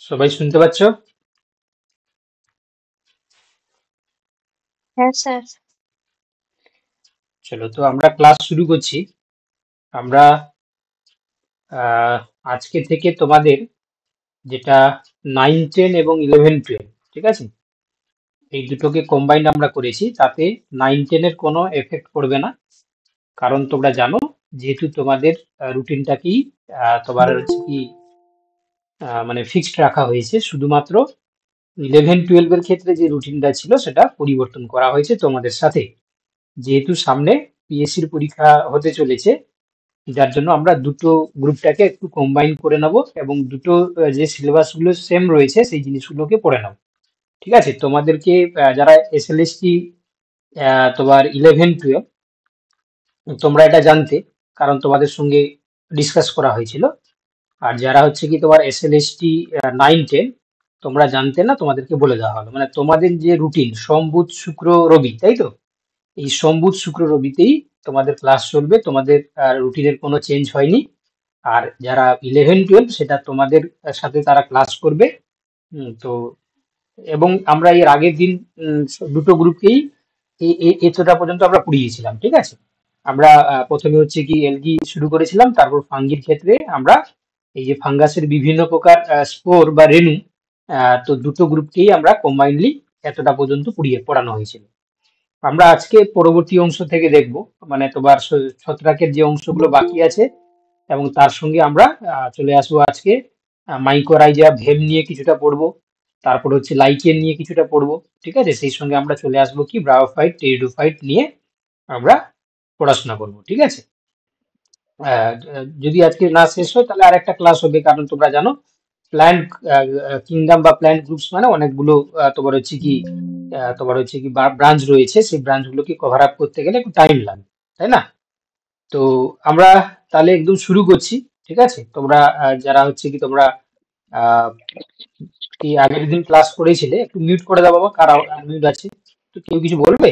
সবাই শুনতে পাচ্ছ? হ্যাঁ স্যার। চলো তো আমরা ক্লাস শুরু করছি। আমরা আহ, আজকে থেকে তোমাদের যেটা 9, 10 এবং 11, 12, ঠিক আছে, এই দুটোকে কম্বাইন্ড আমরা করেছি, তাতে 9, 10-এর কোনো এফেক্ট পড়বে না। কারণ তোমরা জানো, যেহেতু তোমাদের রুটিনটাকেই তোমার হচ্ছে কি মানে ফিক্সড রাখা হয়েছে, শুধুমাত্র 11, 12-এর ক্ষেত্রে যে রুটিনটা ছিল সেটা পরিবর্তন করা হয়েছে তোমাদের সাথে। যেহেতু সামনে পিএসসির পরীক্ষা হতে চলেছে, যার জন্য আমরা দুটো গ্রুপটাকে একটু কম্বাইন করে নেব এবং দুটো যে সিলেবাস গুলো সেম রয়েছে সেই জিনিসগুলোকে পড়ে নেব। ঠিক আছে, তোমাদেরকে যারা এসএলএসটি তোমার 11, 12, তোমরা এটা জানতে, কারণ তোমাদের সঙ্গে ডিসকাস করা হয়েছিল। আর যারা হচ্ছে কি তোমার এসএলএসটি 9, 10, তোমরা জানতে না, তোমাদেরকে বলে দেওয়া হলো, মানে তোমাদের যে রুটিন সোম বুধ শুক্র রবি, তাই তো, এই সোম বুধ শুক্র রবিতেই তোমাদের ক্লাস চলবে, তোমাদের রুটিনের কোনো চেঞ্জ হয়নি। আর যারা 11, 12 সেটা তোমাদের সাথে তারা ক্লাস করবে। তো এবং আমরা এর আগের দিন উম, দুটো গ্রুপকেই এতটা পর্যন্ত আমরা পড়িয়েছিলাম। ঠিক আছে, আমরা প্রথমে হচ্ছে কি এলগি শুরু করেছিলাম, তারপর ফাঙ্গির ক্ষেত্রে আমরা এই যে ফাঙ্গাসের বিভিন্ন প্রকার স্পোর বা রেণু, তো দুটো গ্রুপকেই আমরা কম্বাইনলি এতটা পর্যন্ত পড়ানো হয়েছিল। আমরা আজকে পরবর্তী অংশ থেকে দেখব, মানে তোমার ছত্রাকের যে অংশগুলো বাকি আছে, এবং তার সঙ্গে আমরা চলে আসবো আজকে মাইকোরাইজা ভেম নিয়ে কিছুটা পড়বো, তারপর হচ্ছে লাইকেন নিয়ে কিছুটা পড়বো। ঠিক আছে, সেই সঙ্গে আমরা চলে আসবো কি ব্রায়োফাইট টেরিডোফাইট নিয়ে আমরা পড়াশোনা করবো। ঠিক আছে, যদি আজকে না শেষ হয় তাহলে আর একটা ক্লাস হবে, কারণ তোমরা জানো প্ল্যান্ট কিংডম বা প্ল্যান্ট গ্রুপস মানে অনেকগুলো তোমার হচ্ছে কি ব্রাঞ্চ রয়েছে, সেই ব্রাঞ্চগুলোকে কভার আপ করতে গেলে একটু টাইম লাগে, তাই না? তো আমরা তাহলে একদম শুরু করছি। ঠিক আছে, তোমরা যারা হচ্ছে কি তোমরা আহ কি আগের দিন ক্লাস করেছিলে, একটু মিউট করে দাও বাবা, কার মিউট আছে, তো কেউ কিছু বলবে?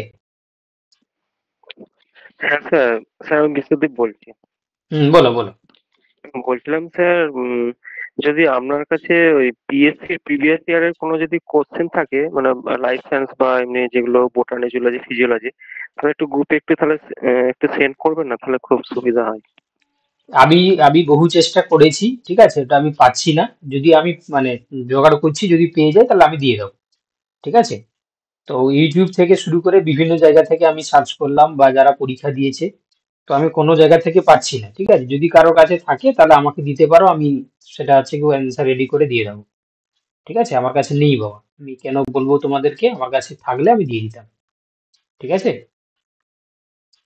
হ্যাঁ স্যার। স্যার আমি বিশ্বদীপ বলছি। বলো বলো। বলছিলাম স্যার, যদি আপনার কাছে ওই পিএসসি প্রিভিয়াস ইয়ারের কোনো যদি কোশ্চেন থাকে, মানে লাইফ সায়েন্স বা এমনি যেগুলো বোটানি জুলজি ফিজিওলজি, তাহলে একটু গ্রুপে একটু তাহলে একটু সেন্ড করবেন না, তাহলে খুব সুবিধা হয়। আমি আমি বহু চেষ্টা করেছি, ঠিক আছে, ওটা আমি পাচ্ছি না। যদি আমি মানে জোগাড় করছি, যদি পেয়ে যাই তাহলে আমি দিয়ে দেবো। ঠিক আছে, তো ইউটিউব থেকে শুরু করে বিভিন্ন জায়গা থেকে আমি সার্চ করলাম, বা যারা পরীক্ষা দিয়েছে, তো আমি কোনো জায়গা থেকে পাচ্ছি না। ঠিক আছে, যদি কারো কাছে থাকে তাহলে আমাকে দিতে পারো, আমি সেটা হচ্ছে কি অ্যান্সার রেডি করে দিয়ে দেবো। ঠিক আছে, আমার কাছে নেই বাবা, আমি কেন বলবো তোমাদেরকে, আমার কাছে থাকলে আমি দিয়ে দিতাম। ঠিক আছে,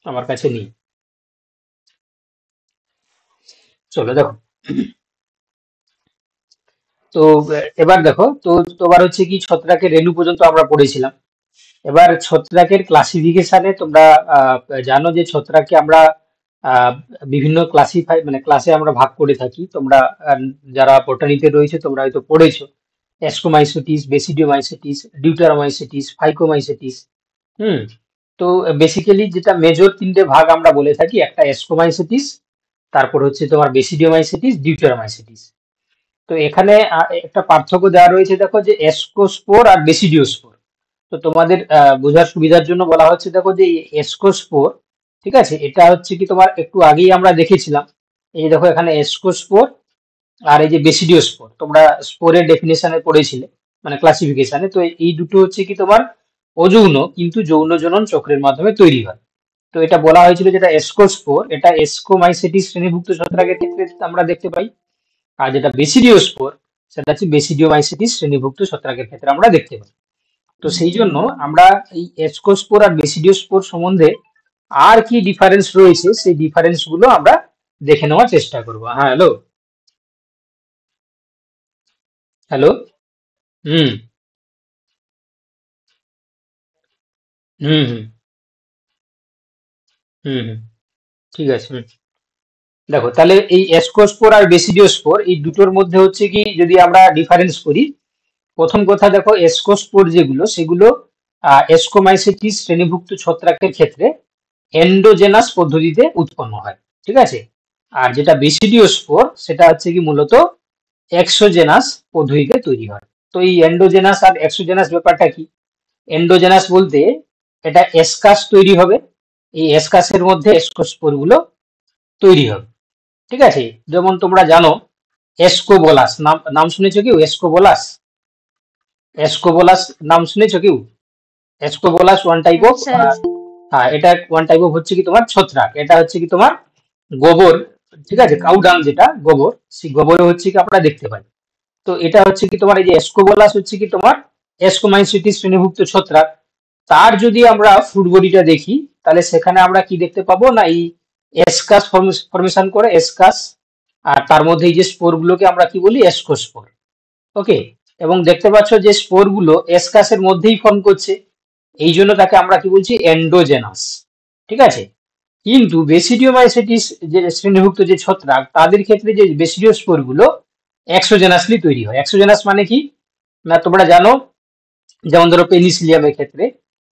আমার কাছে নেই। চলো দেখো, তো এবার দেখো তো, তোমার হচ্ছে কি ছত্রাকের রেণু পর্যন্ত আমরা পড়েছিলাম। এবার ছত্রাকের ক্লাসিফিকেশনে তোমরা আহ, জানো যে ছত্রাককে আমরা আহ, বিভিন্ন ক্লাসিফাই মানে ক্লাসে আমরা ভাগ করে থাকি। তোমরা যারা বটানিতে রয়েছে তোমরা হয়তো পড়েছো অ্যাস্ট্রোমাইসিটিস, বেসিডিওমাইসিটিস, ডিউটারোমাইসিটিস, ফাইকোমাইসিটিস। হুম, তো বেসিক্যালি যেটা মেজর তিনটে ভাগ আমরা বলে থাকি, একটা অ্যাস্ট্রোমাইসিটিস, তারপর হচ্ছে তোমার বেসিডিওমাইসিটিস, ডিউটারোমাইসিটিস। তো এখানে একটা পার্থক্য দেওয়া রয়েছে, দেখো যে এসকোস্পোর আর বেসিডিওস্পোর। তো তোমাদের বোঝার সুবিধার জন্য বলা হচ্ছে, দেখো যে এসকোস্পোর, ঠিক আছে, এটা হচ্ছে কি তোমার একটু আগেই আমরা দেখেছিলাম। এই যে দেখো এখানে এসকোস্পোর আর এই যে বেসিডিওস্পোর, তোমরা স্পোরের ডেফিনেশনে পড়েছিলে, মানে ক্লাসিফিকেশনে। তো এই দুটো হচ্ছে কি তোমার অযৌন কিন্তু যৌন জনন চক্রের মাধ্যমে তৈরি হয়। তো এটা বলা হয়েছিল, যেটা এসকোস্পোর এটা এসকোমাইসেটিস শ্রেণীভুক্ত ছত্রাকের ক্ষেত্রে আমরা দেখতে পাই। আর যেটা বেসিডিওস্পোর সেটা হচ্ছে বেসিডিওমাইসিটিস শ্রেণীভুক্ত ছত্রাকের ক্ষেত্রে আমরা দেখতে পাই। তো সেই জন্য আমরা এই এসকোস্পোর আর বেসিডিওস্পোর সম্বন্ধে আর কি ডিফারেন্স রয়েছে, সেই ডিফারেন্স গুলো আমরা দেখে নেওয়ার চেষ্টা করব। হ্যাঁ, হ্যালো, হ্যালো। হুম হুম হুম হুম হুম, ঠিক আছে। দেখো তাহলে এই এসকোস্পোর আর বেসিডিওস্পোর এই দুটোর মধ্যে হচ্ছে কি, যদি আমরা ডিফারেন্স করি, প্রথম কথা দেখো এসকোস্পোর যেগুলো সেগুলো এসকোমাইসিটিস শ্রেণীভুক্ত ছত্রাকের ক্ষেত্রে এন্ডোজেনাস পদ্ধতিতে উৎপন্ন হয়। ঠিক আছে, আর যেটা বেসিডিওস্পোর সেটা হচ্ছে কি মূলত এক্সোজেনাস পদ্ধতিতে তৈরি হয়। তো এই এন্ডোজেনাস আর এক্সোজেনাস ব্যাপারটা কি? এন্ডোজেনাস বলতে এটা এসকাস তৈরি হবে, এই এসকাসের মধ্যে এসকোস্পোর গুলো তৈরি হবে। ঠিক আছে, যেমন তোমরা জানো এসকোবোলাস নাম নাম শুনেছো কেউ? এসকোবোলাস, এসকোবোলাস নাম শুনেছো কেউ? এসকোবোলাস ওয়ান টাইপ অফ, স্যার। হ্যাঁ এটা ওয়ান টাইপ অফ হচ্ছে কি তোমার ছত্রাক। এটা হচ্ছে কি তোমার গোবর, ঠিক আছে, কাউ ডাং যেটা গোবর, সেই গোবরে হচ্ছে কি আমরা দেখতে পাই। তো এটা হচ্ছে কি তোমার এই যে এসকোবোলাস হচ্ছে কি তোমার এসকোমাইসিটিস শ্রেণীভুক্ত ছত্রাক। তার যদি আমরা ফুড বডিটা দেখি তাহলে সেখানে আমরা কি দেখতে পাবো না, এই এসকাস ফর্মেশন করে এসকাস, আর তার মধ্যে এই যে স্পোর গুলোকে আমরা কি বলি এসকোস্পোর। ওকে, এবং দেখতে পাচ্ছ যে স্পোর গুলো এসকাসের মধ্যেই ফর্ম করছে, এই জন্য তাকে আমরা কি বলছি এন্ডোজেনাস। ঠিক আছে, কিন্তু বেসিডিওমাইসিটিস যে শ্রেণীভুক্ত যে ছত্রাক তাদের ক্ষেত্রে যে বেসিডিও স্পোর গুলো এক্সোজেনাসলি তৈরি হয়। এক্সোজেনাস মানে কি না তোমরা জানো, যেমন ধরো পেনিসিলিয়ামের ক্ষেত্রে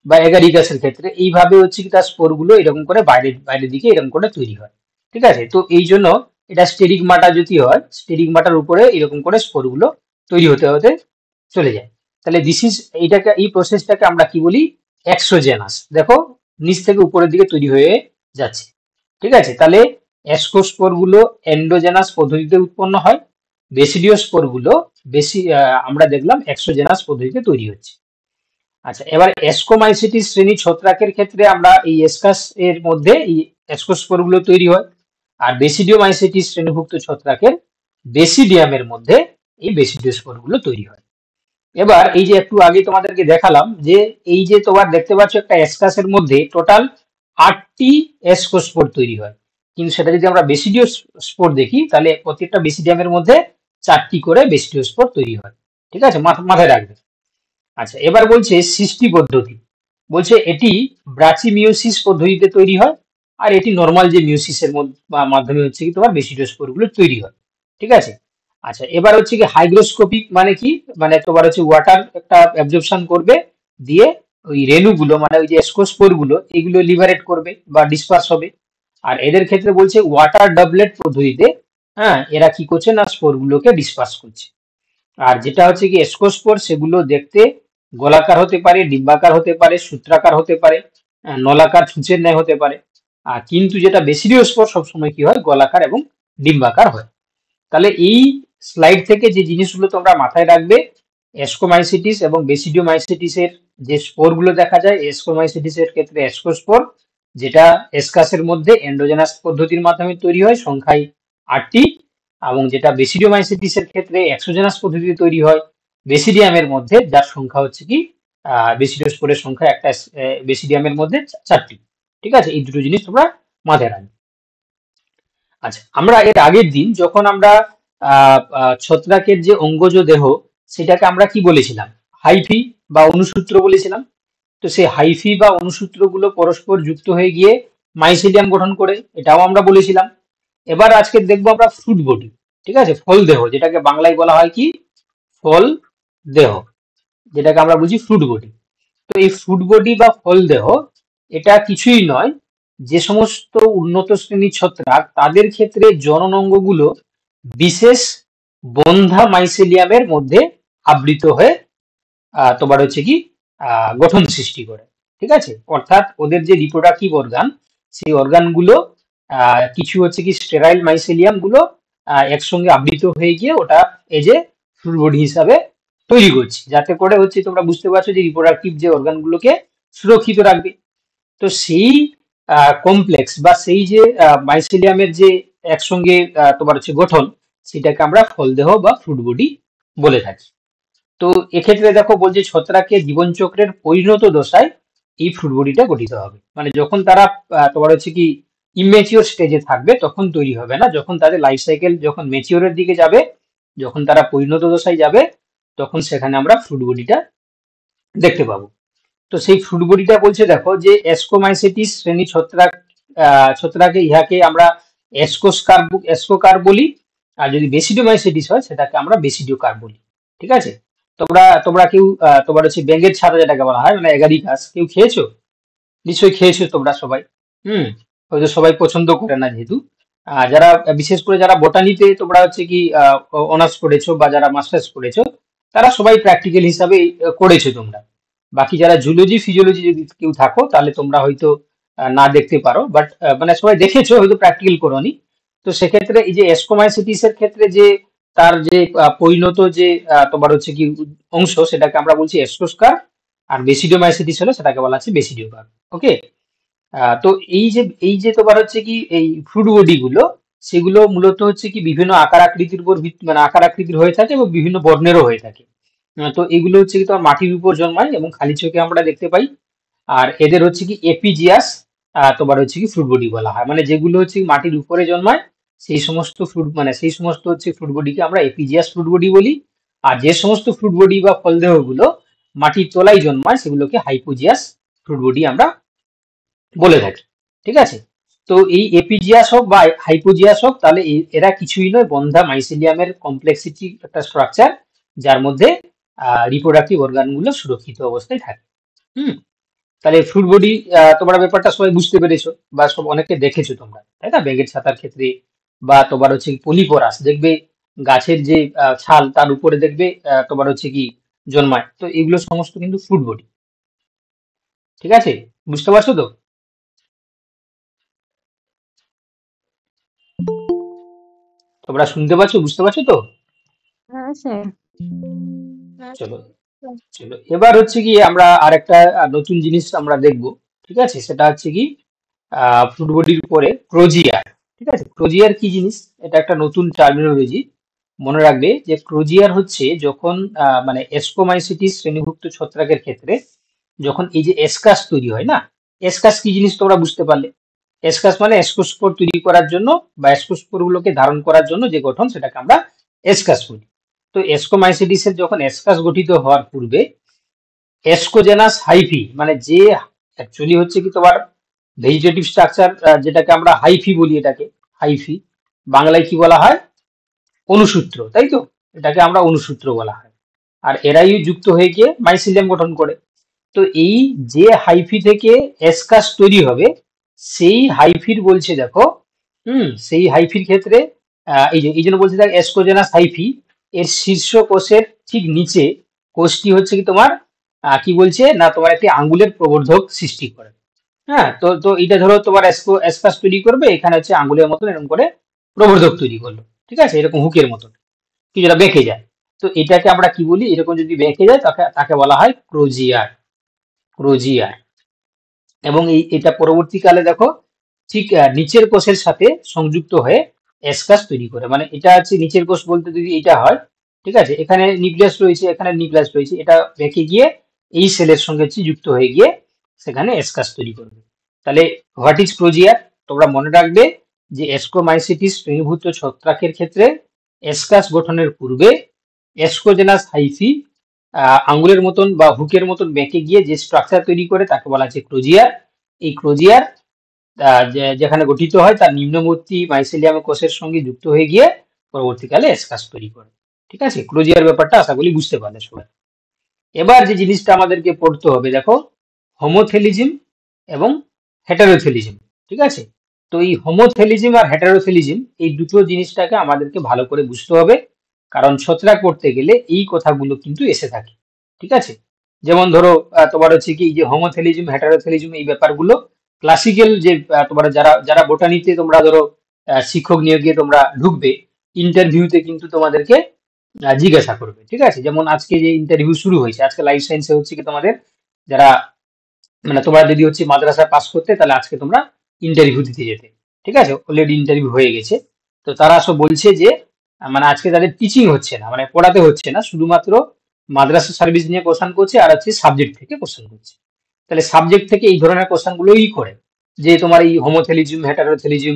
বা এগারিকাসের ক্ষেত্রে এইভাবে হচ্ছে কি তার স্পোর গুলো এরকম করে বাইরের বাইরের দিকে এরকম করে তৈরি হয়। ঠিক আছে, তো এই জন্য এটা স্টেরিগমাটা যদি হয়, স্টেরিগমাটার উপরে এরকম করে স্পোর গুলো তৈরি হতে হতে চলে যায়। তাহলে দিস ইজ এইটাকে, এই প্রসেসটাকে আমরা কি বলি এক্সোজেনাস। দেখো নিচ থেকে উপরের দিকে তৈরি হয়ে যাচ্ছে। ঠিক আছে, তাহলে এসকোস্পোর গুলো এন্ডোজেনাস পদ্ধতিতে উৎপন্ন হয়, বেসিডিও স্পোর গুলো বেশি আমরা দেখলাম এক্সোজেনাস পদ্ধতিতে তৈরি হচ্ছে। আচ্ছা, এবার এসকোমাইসিটিস শ্রেণী ছত্রাকের ক্ষেত্রে আমরা এই এসকাস এর মধ্যে এই এসকোস্পোর গুলো তৈরি হয়, আর বেসিডিওমাইসিটিস শ্রেণীভুক্ত ছত্রাকের বেসিডিয়ামের মধ্যে এই বেসিডিও স্পোর গুলো তৈরি হয়। এবার এই যে একটু আগে তোমাদেরকে দেখালাম যে এই যে তোমার দেখতে পাচ্ছ একটা এসকাসের মধ্যে টোটাল 8টি এসকোস্পোর তৈরি হয়, কিন্তু সেটা যদি আমরা বেসিডিও স্পোর দেখি তাহলে প্রত্যেকটা বেসিডিয়ামের মধ্যে 4টি করে বেসিডিও স্পোর তৈরি হয়। ঠিক আছে, মাথায় রাখবে। আচ্ছা, এবার বলছে সৃষ্টি পদ্ধতি, বলছে এটি ব্রাচিমিওসিস পদ্ধতিতে তৈরি হয়, আর এটি নর্মাল যে মিওসিসের মাধ্যমে হচ্ছে কি তোমার বেসিডিও স্পোর গুলো তৈরি হয়। ঠিক আছে, আচ্ছা এবার হচ্ছে কি হাইগ্রোস্কোপিক মানে কি, মানে তোমার হচ্ছে ওয়াটার একটা অ্যাবজর্পশন করবে, দিয়ে ওই রেণুগুলো মানে ওই যে এসকোস্পোর গুলো এগুলো লিভারেট করবে বা ডিসপার্স হবে। আর এদের ক্ষেত্রে বলছে ওয়াটার ডাবলেট পদ্ধতিতে, হ্যাঁ এরা কি করছে না স্পোর গুলোকে ডিসপার্স করছে। আর যেটা হচ্ছে কি এসকোস্পোর সেগুলো দেখতে গোলাকার হতে পারে, ডিম্বাকার হতে পারে, সূত্রাকার হতে পারে, নলাকার ছুঁচের ন্যায় হতে পারে। আর কিন্তু যেটা বেসিডিও স্পোর সবসময় কি হয় গোলাকার এবং ডিম্বাকার হয়। তাহলে এই স্লাইড থেকে যে জিনিসগুলো তোমরা মাথায় রাখবে, এসকোমাইসিটিস এবং বেসিডিওমাইসিটিসের যে স্পোর গুলো দেখা যায়, এসকোমাইসিটিসের ক্ষেত্রে এসকোস্পোর যেটা এসকাসের মধ্যে এন্ডোজেনাস পদ্ধতির মাধ্যমে তৈরি হয় সংখ্যায় 8টি, এবং যেটা বেসিডিওমাইসিটিসের ক্ষেত্রে এক্সোজেনাস পদ্ধতিতে তৈরি হয় বেসিডিয়ামের মধ্যে, যার সংখ্যা হচ্ছে কি বেসিডিওস্পোরের সংখ্যা একটা বেসিডিয়ামের মধ্যে 4টি। ঠিক আছে, এই দুটো জিনিস তোমরা মাথায় রাখবে। আচ্ছা, আমরা এর আগের দিন যখন আমরা ছত্রাকের যে অঙ্গজ দেহ সেটাকে আমরা কি বলেছিলাম, হাইফি বা অনুসূত্র বলেছিলাম। তো সেই হাইফি বা অনুসূত্রগুলো পরস্পর যুক্ত হয়ে গিয়ে মাইসিলিয়াম গঠন করে, এটাও আমরা বলেছিলাম। এবার আজকে দেখবো আমরা ফ্রুট বডি, ঠিক আছে, ফল দেহ, যেটাকে বাংলায় বলা হয় কি ফল দেহ, যেটাকে আমরা বুঝি ফ্রুট বডি। তো এই ফ্রুট বডি বা ফল দেহ এটা কিছুই নয়, যে সমস্ত উন্নত শ্রেণীর ছত্রাক তাদের ক্ষেত্রে জনন অঙ্গগুলো বিশেষ বন্ধা মাইসেলিয়ামের মধ্যে আবৃত হয়ে তোমার হচ্ছে কি গঠন সৃষ্টি করে। ঠিক আছে, অর্থাৎ ওদের যে রিপ্রোডাক্টিভ অর্গান, সেই অর্গানগুলো কিছু হচ্ছে কি স্টেরাইল মাইসেলিয়াম গুলো একসঙ্গে আবৃত হয়ে গিয়ে ওটা এই যে ফ্রুট বডি হিসাবে তৈরি করছে, যাতে করে হচ্ছে তোমরা বুঝতে পারছো যে রিপ্রোডাক্টিভ যে অর্গানগুলোকে সুরক্ষিত রাখবে। তো সেই কমপ্লেক্স বা সেই যে মাইসেলিয়ামের যে একসঙ্গে তোমার হচ্ছে গঠন, সেটাকে আমরা ফলদেহ বা ফ্রুট বডি বলে থাকি। তো এক্ষেত্রে দেখো বলছে ছত্রাকের জীবনচক্রের পরিণত দশায় এই ফ্রুট বডিটা গঠিত হবে, মানে যখন তারা তোমার হচ্ছে কি ইমেচিওর স্টেজে থাকবে তখন তৈরি হবে না, যখন তাদের লাইফ সাইকেল যখন মেচিওরের দিকে যাবে, যখন তারা পরিণত দশায় যাবে, তখন সেখানে আমরা ফ্রুট বডিটা দেখতে পাবো। তো সেই ফ্রুট বডিটা বলছে দেখো যে এসকোমাইসিটিস শ্রেণী ছত্রাক, ছত্রাকে ইহাকে আমরা এসকোকার বলি, আর যদি বেসিডিওমাইসিটিস হয় সেটাকে আমরা বেসিডিওকার বলি। ঠিক আছে, তোমরা তোমরা কেউ তোমার হচ্ছে ব্যাঙের ছাতা যেটাকে বলা হয় মানে এগারিকাস, কেউ খেয়েছো? নিশ্চয়ই খেয়েছো তোমরা সবাই। হুম, হয়তো সবাই পছন্দ করে না যেহেতু, যারা বিশেষ করে যারা বোটানিতে তোমরা হচ্ছে কি অনার্স করেছো বা যারা মাস্টার্স করেছো, তারা সবাই প্র্যাকটিক্যাল হিসাবে করেছো তোমরা। বাকি যারা জুলজি ফিজিওলজি যদি কেউ থাকো তাহলে তোমরা হয়তো না দেখতে পারো, বাট মানে সবাই দেখেছো, হয়তো প্র্যাকটিক্যাল করোনি। তো সেক্ষেত্রে এই যে এসকোমাইসিটিস এর ক্ষেত্রে যে তার যে পরিণত যে তোমার হচ্ছে কি অংশ, সেটাকে আমরা বলছি এসকোস্কার। আর বেসিডিওমাইসিটিস হলে সেটাকে বলা হচ্ছে বেসিডিওকার। ওকে। তো এই যে তোমার হচ্ছে কি এই ফ্রুট বডি গুলো, সেগুলো মূলত হচ্ছে কি বিভিন্ন আকার আকৃতির উপর মানে আকার আকৃতির হয়ে থাকে এবং বিভিন্ন বর্ণেরও হয়ে থাকে। তো এগুলো হচ্ছে কি তোমার মাটির উপর জন্মায় এবং খালি চোখে আমরা দেখতে পাই। আর এদের হচ্ছে কি এপিজিয়াস তোমার হচ্ছে কি ফ্রুট বডি বলা হয়, মানে যেগুলো হচ্ছে কি মাটির উপরে জন্মায় সেই সমস্ত ফ্রুট, মানে সেই সমস্ত হচ্ছে ফ্রুট বডিকে আমরা এপিজিয়াস ফ্রুট বডি বলি। আর যে সমস্ত ফ্রুট বডি বা ফলদেহ গুলো মাটির তলায় জন্মায় সেগুলোকে হাইপোজিয়াস ফ্রুট বডি আমরা বলে থাকি। ঠিক আছে। তো এই এপিজিয়াস হোক বা হাইপোজিয়াস হোক, তাহলে এরা কিছুই নয়, বন্ধা মাইসিলিয়ামের কমপ্লেক্সিটি একটা স্ট্রাকচার, যার মধ্যে রিপ্রোডাক্টিভ অর্গান গুলো সুরক্ষিত অবস্থায় থাকে। হুম। তাহলে ফ্রুট বডি তোমরা ব্যাপারটা সবাই বুঝতে পেরেছো বা সব অনেকে দেখেছো তোমরা, তাই না, ব্যাঙের ছাতার ক্ষেত্রে। বা তোমার হচ্ছে পলিপরাস দেখবে, গাছের যে ছাল তার উপরে দেখবে তোমার হচ্ছে কি জন্মায়, তো এগুলো সমস্ত কিন্তু ফ্রুট বডি। ঠিক আছে, বুঝতে পারছো তো? তোমরা শুনতে পাচ্ছো, বুঝতে পারছো তো? হ্যাঁ স্যার। চলো, চলো এবার হচ্ছে কি আমরা আরেকটা নতুন জিনিস আমরা দেখব। ঠিক আছে, সেটা হচ্ছে কি ফ্রুট বডির উপরে ক্রোজিয়ার। ঠিক আছে, ক্রোজিয়ার কি জিনিস, এটা একটা নতুন টার্মিনোলজি। মনে রাখবে যে ক্রোজিয়ার হচ্ছে যখন মানে এসকোমাইসিটিস শ্রেণীভুক্ত ছত্রাকের ক্ষেত্রে যখন এই যে এসকাস তৈরি হয় না, এসকাস কি জিনিস তোমরা বুঝতে পারলে। এসকাস মানে এসকোস্পোর তৈরি করার জন্য বা এসকোস্পোর গুলোকে ধারণ করার জন্য যে গঠন, সেটাকে আমরা এসকাস বলি। তো এসকোমাইসিটিস এর যখন এসকাস গঠিত হওয়ার পূর্বে এসকোজেনাস হাইফি, মানে যে অ্যাকচুয়ালি হচ্ছে কি তোমার ভেজিটেটিভ স্ট্রাকচার, যেটাকে আমরা হাইফি বলি, এটাকে হাইফি বাংলায় কি বলা হয়, অনুসূত্র, তাই তো। এটাকে আমরা অনুসূত্র বলা হয়। আর এরাই যুক্ত হয়ে গিয়ে মাইসিলিয়াম গঠন করে। তো এই যে হাইফি থেকে এসকাস তৈরি হবে, সেই হাইফির বলছে দেখো, সেই হাইফির ক্ষেত্রে এই জন্য বলছে দেখ এসকোজেনাস হাইফি, এর শীর্ষ কোষের ঠিক নিচে কোষটি হচ্ছে কি তোমার কি বলছে না, তোমার একটি আঙ্গুলের প্রবর্ধক সৃষ্টি করে। হ্যাঁ, তো তো এটা ধরো তোমার এসকাস তৈরি করবে, এখানে হচ্ছে আঙ্গুলের মতন এরকম করে প্রবর্ধক তৈরি করলো। ঠিক আছে, এরকম হুকের মতন কিছুটা বেঁকে যায়। তো এটাকে আমরা কি বলি, এরকম যদি বেঁকে যায় তাকে তাকে বলা হয় ক্রোজিয়ার। ক্রোজিয়ার। এবং এটা পরবর্তীকালে দেখো ঠিক নিচের কোষের সাথে সংযুক্ত হয়ে এসকাস তৈরি করে, মানে এটা হচ্ছে নিচের কোষ বলতে যদি এটা হয়। ঠিক আছে, এখানে নিউক্লিয়াস রয়েছে, এখানে নিউক্লিয়াস রয়েছে, এটা বেঁকে গিয়ে এই সেলের সঙ্গে হচ্ছে যুক্ত হয়ে গিয়ে সেখানে এসকাস তৈরি করবে। তাহলে হোয়াট ইজ ক্রোজিয়ার, তোমরা মনে রাখবে যে এসকোমাইসিটিস শ্রেণীভূত ছত্রাকের ক্ষেত্রে এসকাস গঠনের পূর্বে এসকোজেনাস হাইফি আঙ্গুলের মতন বা হুকের মতন বেঁকে গিয়ে যে স্ট্রাকচার তৈরি করে তাকে বলা হচ্ছে ক্রোজিয়ার। এই ক্রোজিয়ার যেখানে গঠিত হয় তার নিম্নবর্তী মাইসেলিয়াম কোষের সঙ্গে যুক্ত হয়ে গিয়ে পরবর্তীকালে এসকাস তৈরি করে। ঠিক আছে, ক্রোজিয়ার ব্যাপারটা আশা করি বুঝতে পারলে সবাই। এবার যে জিনিসটা আমাদেরকে পড়তে হবে দেখো, হোমোথেলিজম এবং হেটারোথেলিজম। ঠিক আছে, তো এই হোমোথেলিজম আর হেটারোথেলিজম এই দুটো জিনিসটাকে আমাদেরকে ভালো করে বুঝতে হবে, কারণ ছত্রাক পড়তে গেলে এই কথাগুলো কিন্তু এসে থাকে। ঠিক আছে, যেমন ধরো তোমার হচ্ছে কি এই যে হোমোথেলিজম হেটারোথেলিজম এই ব্যাপারগুলো ক্লাসিক্যাল যে তোমার যারা যারা বোটানিতে তোমরা ধরো শিক্ষক নিয়োগে তোমরা ঢুকবে, ইন্টারভিউতে কিন্তু তোমাদেরকে জিজ্ঞাসা করবে। ঠিক আছে, যেমন আজকে যে ইন্টারভিউ শুরু হয়েছে, আজকে লাইফ সায়েন্সে হচ্ছে কি তোমাদের যারা মানে তোমরা যদি হচ্ছে মাদ্রাসা পাস করতে, তাহলে আজকে তোমরা ইন্টারভিউ দিতে যেতে। ঠিক আছে, অলরেডি ইন্টারভিউ হয়ে গেছে। তো তারা সব বলছে যে মানে আজকে তাদের টিচিং হচ্ছে না, মানে পড়াতে হচ্ছে না, শুধুমাত্র মাদ্রাসা সার্ভিস নিয়ে কোশ্চেন করছে আর হচ্ছে সাবজেক্ট থেকে কোশ্চেন করছে। তাহলে সাবজেক্ট থেকে এই ধরনের কোশ্চেন গুলোই করে, যে তোমার এই হোমোথেলিজম হেটারোথেলিজম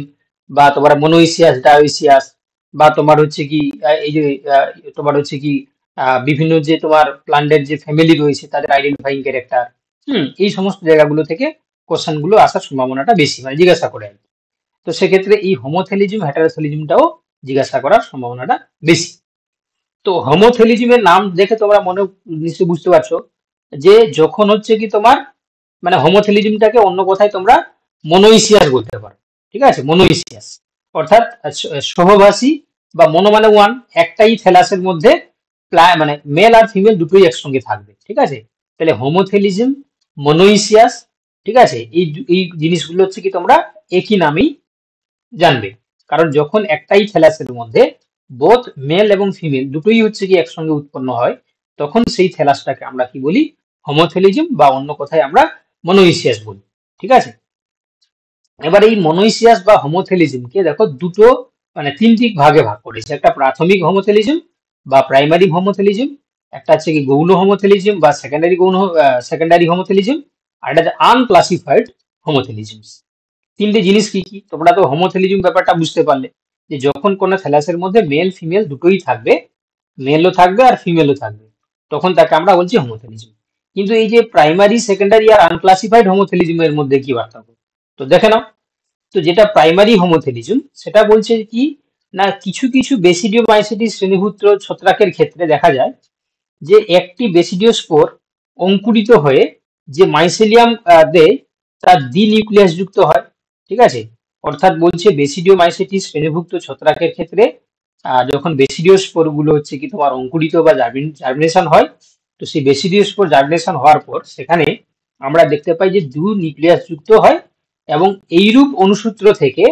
বা তোমার মনোইসিয়াস ডায়োইসিয়াস বা তোমার হচ্ছে কি এই যে তোমার হচ্ছে কি বিভিন্ন যে তোমার প্লান্টের যে ফ্যামিলি রয়েছে তাদের আইডেন্টিফাইং ক্যারেক্টার, এই সমস্ত জায়গাগুলো থেকে কোশ্চেন গুলো আসার সম্ভাবনাটা বেশি, মানে জিজ্ঞাসা করে আর কি। তো সেক্ষেত্রে এই হোমোথেলিজম হেটারোথেলিজমটাও জিজ্ঞাসা করার সম্ভাবনাটা বেশি। তো হোমোথেলিজমের নাম দেখে তোমরা মনে নিশ্চয়ই বুঝতে পারছো যে যখন হচ্ছে কি তোমার মানে হোমোথেলিজমটাকে অন্য কথায় তোমরা মনোইসিয়াস বলতে পারো। ঠিক আছে, মনোইসিয়াস অর্থাৎ সহবাসী বা মনো মানে ওয়ান, একটাই থ্যালাসের মধ্যে মানে মেল আর ফিমেল দুটোই একসঙ্গে থাকবে, ঠিক আছে। তাহলে হোমোথেলিজম, মনোইসিয়াস, ঠিক আছে, এই জিনিসগুলো হচ্ছে কি তোমরা একই নামেই জানবে। কারণ যখন একটাই থ্যালাসের মধ্যে বোথ মেল এবং ফিমেল দুটোই হচ্ছে কি একসঙ্গে উৎপন্ন হয়, তখন সেই থ্যালাসটাকে আমরা কি বলি, হোমোথেলিজম, বা অন্য কথায় আমরা মনোইসিয়াস বলি, ঠিক আছে। এবার এই মনোইসিয়াস বা হোমোথেলিজমকে দেখো দুটো মানে তিনটি ভাগে ভাগ করেছে। একটা প্রাথমিক হোমোথেলিজম বা প্রাইমারি হোমোথেলিজম, একটা হচ্ছে কি গৌণ হোমোথেলিজম বা সেকেন্ডারি হোমোথেলিজম, আর একটা আনক্লাসিফাইড হোমোথেলিজম। তিনটে জিনিস কি কি, তোমরা তো হোমোথেলিজম ব্যাপারটা বুঝতে পারলে, যে যখন কোনো থ্যালাসের মধ্যে মেল ফিমেল দুটোই থাকবে, মেলও থাকবে আর ফিমেলও থাকবে, তখন তাকে আমরা বলছি হোমোথেলিজম। কিন্তু এই যে প্রাইমারি, সেকেন্ডারি আর আনক্লাসিফাইড হোমোথেলিজমের মধ্যে কি পার্থক্য, তো দেখে নাও। তো যেটা প্রাইমারি হোমোথেলিজম সেটা বলছে কি, না কিছু কিছু বেসিডিওমাইসিটিস শ্রেণীভূত ছত্রাকের ক্ষেত্রে দেখা যায় যে একটি বেসিডিও স্পোর অঙ্কুরিত হয়ে যে মাইসেলিয়াম দেয় তার দ্বি নিউক্লিয়াস যুক্ত হয়, ঠিক আছে। অর্থাৎ বলছে বেসিডিওমাইসিটিস শ্রেণীভুক্ত ছত্রাকের ক্ষেত্রে যখন বেসিডিও স্পোর গুলো হচ্ছে কি তোমার অঙ্কুরিত বা জার্মিনেশন হয়, তো সেই বেসিডিও স্পোর জার্মিনেশন হওয়ার পর সেখানে আমরা দেখতে পাই যে দু নিউক্লিয়াস যুক্ত হয়, এবং এইরূপ অনুসূত্র থেকে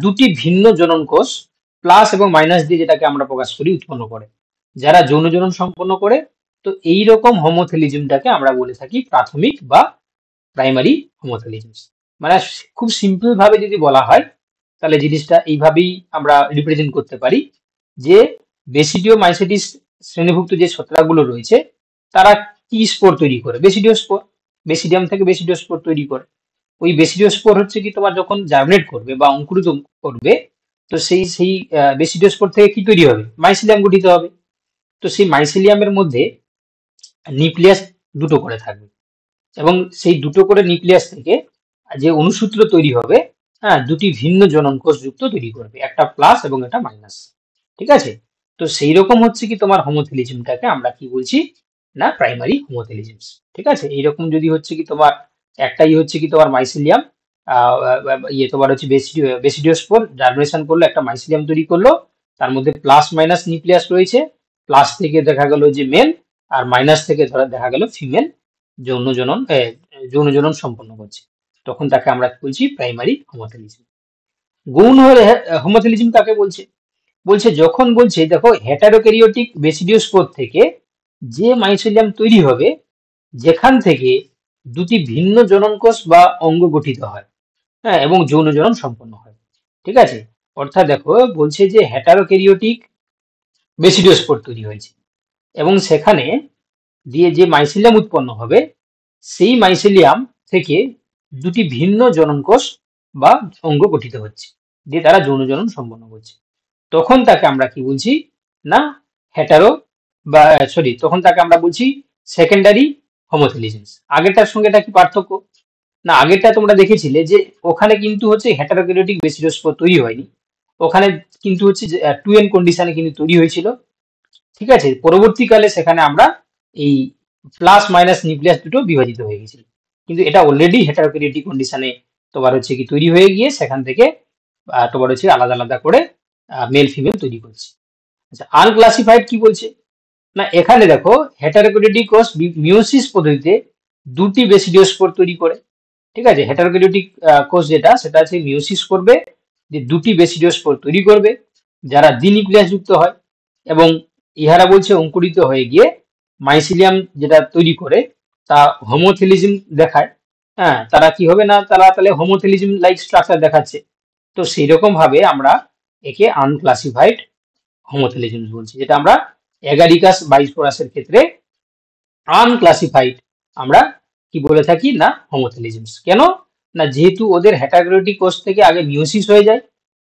দুটি ভিন্ন জনন কোষ প্লাস এবং মাইনাস দিয়ে, যেটাকে আমরা প্রকাশ করি, উৎপন্ন করে, যারা যৌন জনন সম্পন্ন করে। তো এই রকম হোমোথেলিজমটাকে আমরা বলে থাকি প্রাথমিক বা প্রাইমারি হোমোথেলিজম। মানে খুব সিম্পল ভাবে যদি বলা হয়, তাহলে জিনিসটা এইভাবেই আমরা রিপ্রেজেন্ট করতে পারি যে বেসিডিও মাইসেটিস শ্রেণীভুক্ত যে ছত্রাকগুলো রয়েছে তারা কি স্পোর তৈরি করে, বেসিডিও স্পোর, বেসিডিয়াম থেকে বেসিডিও স্পোর তৈরি করে। ওই বেসিডিও স্পোর হচ্ছে কি তোমার যখন জার্মিনেট করবে বা অঙ্কুরিত করবে, তো সেই সেই বেসিডিও স্পোর থেকে কি তৈরি হবে, মাইসিলিয়াম গঠিত হবে। তো সেই মাইসিলিয়ামের মধ্যে নিউক্লিয়াস দুটো করে থাকবে, এবং সেই দুটো করে নিউক্লিয়াস থেকে যে অনুসূত্র তৈরি হবে, হ্যাঁ, দুটি ভিন্ন জনন কোষ যুক্ত তৈরি করবে, একটা প্লাস এবং একটা মাইনাস, ঠিক আছে। তো সেই রকম হচ্ছে কি তোমার হোমোথেলিজমটাকে আমরা কি বলছি, না প্রাইমারি হোমোথেলিজম, ঠিক আছে। এইরকম যদি হচ্ছে কি তোমার একটাই হচ্ছে কি তোমার মাইসিলিয়াম, ইয়ে তোমার হচ্ছে বেসিডিওস্পোর জার্মিনেশন করলো, একটা মাইসিলিয়াম তৈরি করলো, তার মধ্যে প্লাস মাইনাস নিউক্লিয়াস রয়েছে, প্লাস থেকে দেখা গেল যে মেল, আর মাইনাস থেকে ধরা দেখা গেল ফিমেল যৌন জনন যৌন জনন সম্পন্ন করছে, তখন তাকে আমরা কি বলছি, প্রাইমারি হোমোথেলিজম। গৌণ হোমোথেলিজম কাকে বলছে, বলছে যখন বলছে দেখো হেটারোক্যারিওটিক বেসিডিওস্পোর থেকে যে মাইসোলিয়াম তৈরি হবে, যেখান থেকে দুটি ভিন্ন জনন কোষ বা অঙ্গ গঠিত হয়, হ্যাঁ, এবং যৌন জনন সম্পন্ন হয়, ঠিক আছে। অর্থাৎ দেখো বলছে যে হেটারোক্যারিওটিক বেসিডিওস্পোর তৈরি হয়েছে, এবং সেখানে দিয়ে যে মাইসিলিয়াম উৎপন্ন হবে, সেই মাইসিলিয়াম থেকে দুটি ভিন্ন জনন কোষ বা অঙ্গ গঠিত হচ্ছে, দিয়ে তারা যৌন জনন সম্পন্ন করছে, তখন তাকে আমরা কি বলছি, না হেটারো বা সরি, তখন তাকে আমরা বলছি সেকেন্ডারি হোমোথেলিজম। আগেরটার সঙ্গে এটা কি পার্থক্য, না আগেরটা তোমরা দেখেছিলে যে ওখানে কিন্তু হচ্ছে হেটারোক্যারিওটিক বেসিডিওস্পোর তৈরি হয়নি, ওখানে কিন্তু হচ্ছে টু এন কন্ডিশনে কিন্তু তৈরি হয়েছিল, ঠিক আছে। পরবর্তীকালে সেখানে আমরা এই প্লাস মাইনাস নিউক্লিয়াস দুটো বিভাজিত হয়ে গেছিল, কিন্তু এটা অলরেডি হেটারোক্যারিওটিক কন্ডিশনে তোমার হচ্ছে কি তৈরি হয়ে গিয়ে সেখান থেকে তোমার হচ্ছে আলাদা আলাদা করে মেল ফিমেল তৈরি করছে। আচ্ছা, আনক্লাসিফাইড কি বলছে, না এখানে দেখো হেটারোক্যারিওটিক কোষ মিওসিস পদ্ধতিতে দুটি বেসিডিওস্পোর তৈরি করে, ঠিক আছে। হেটারোক্যারিওটিক কোষ যেটা, সেটা হচ্ছে মিওসিস করবে, যে দুটি বেসিডিওস্পোর তৈরি করবে যারা দ্বিনিউক্লিয়াস যুক্ত হয়, এবং ইহারা বলছে অঙ্কুরিত হয়ে গিয়ে মাইসিলিয়াম যেটা তৈরি করে তা হোমোথেলিজম দেখায়, হ্যাঁ, তারা কি হবে, না তারা তাহলে হোমোথেলিজম লাইক স্ট্রাকচার দেখাচ্ছে। তো সেই রকম ভাবে আমরা একে আনক্লাসিফাইড হোমোথেলিজম বলছি, যেটা আমরা এগারিকাস বাইস্পোরাসের ক্ষেত্রে আনক্লাসিফাইড আমরা কি বলে থাকি, না হোমোথেলিজমস। কেন, না যেহেতু ওদের হেটারোক্যারিওটিক কোষ থেকে আগে মিওসিস হয়ে যায়,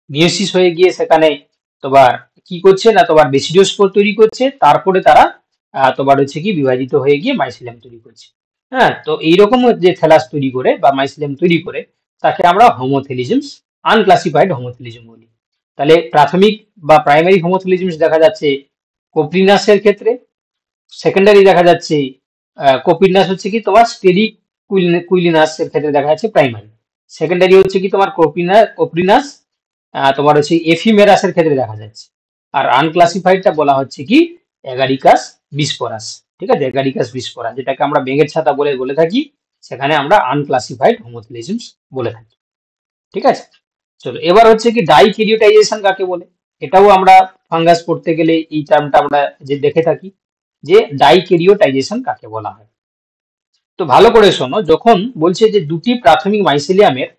মিওসিস হয়ে গিয়ে সেখানে তোমার কি করছে, না তোমার বেসিডিওস্পোর তৈরি করছে, তারপরে তারা তোমার হচ্ছে কি বিভাজিত হয়ে গিয়ে মাইসিলিয়াম তৈরি করছে, হ্যাঁ। তো এইরকম যে থ্যালাস তৈরি করে বা মাইসিলিয়াম তৈরি করে তাকে আমরা হোমোথেলিজমস, আনক্লাসিফাইড হোমোথেলিজম বলি। তাহলে প্রাথমিক বা প্রাইমারি হোমোথেলিজমস দেখা যাচ্ছে কোপ্রিনাসের ক্ষেত্রে, সেকেন্ডারি দেখা যাচ্ছে কোপিনাস হচ্ছে কি তোমার স্টেরি কুইলিনাস এর ক্ষেত্রে দেখা যাচ্ছে প্রাইমারি, সেকেন্ডারি হচ্ছে কি তোমার কোপিনাস তোমার হচ্ছে এফিমেরাসের ক্ষেত্রে দেখা যাচ্ছে। আর আনক্লাসিফাইডটা বলা হচ্ছে কি এগারিকাস বিস্পোরাস। ঠিক আছে, এগারিকাস বিস্পোরাস যেটাকে আমরা বেঙের ছাতা বলে বলে থাকি, সেখানে আমরা আনক্লাসিফাইড হোমোথিলিজমস বলে থাকি। ঠিক আছে, চলো এবার হচ্ছে কি ডাইক্যারিওটাইজেশন কাকে বলে। এটাও আমরা ফাঙ্গাস পড়তে গেলে এই টার্মটা আমরা যে দেখে থাকি যে ডাইক্যারিওটাইজেশন কাকে বলা হয়। তো ভালো করে শোনো, যখন বলছে যে দুটি প্রাথমিক মাইসেলিয়ামের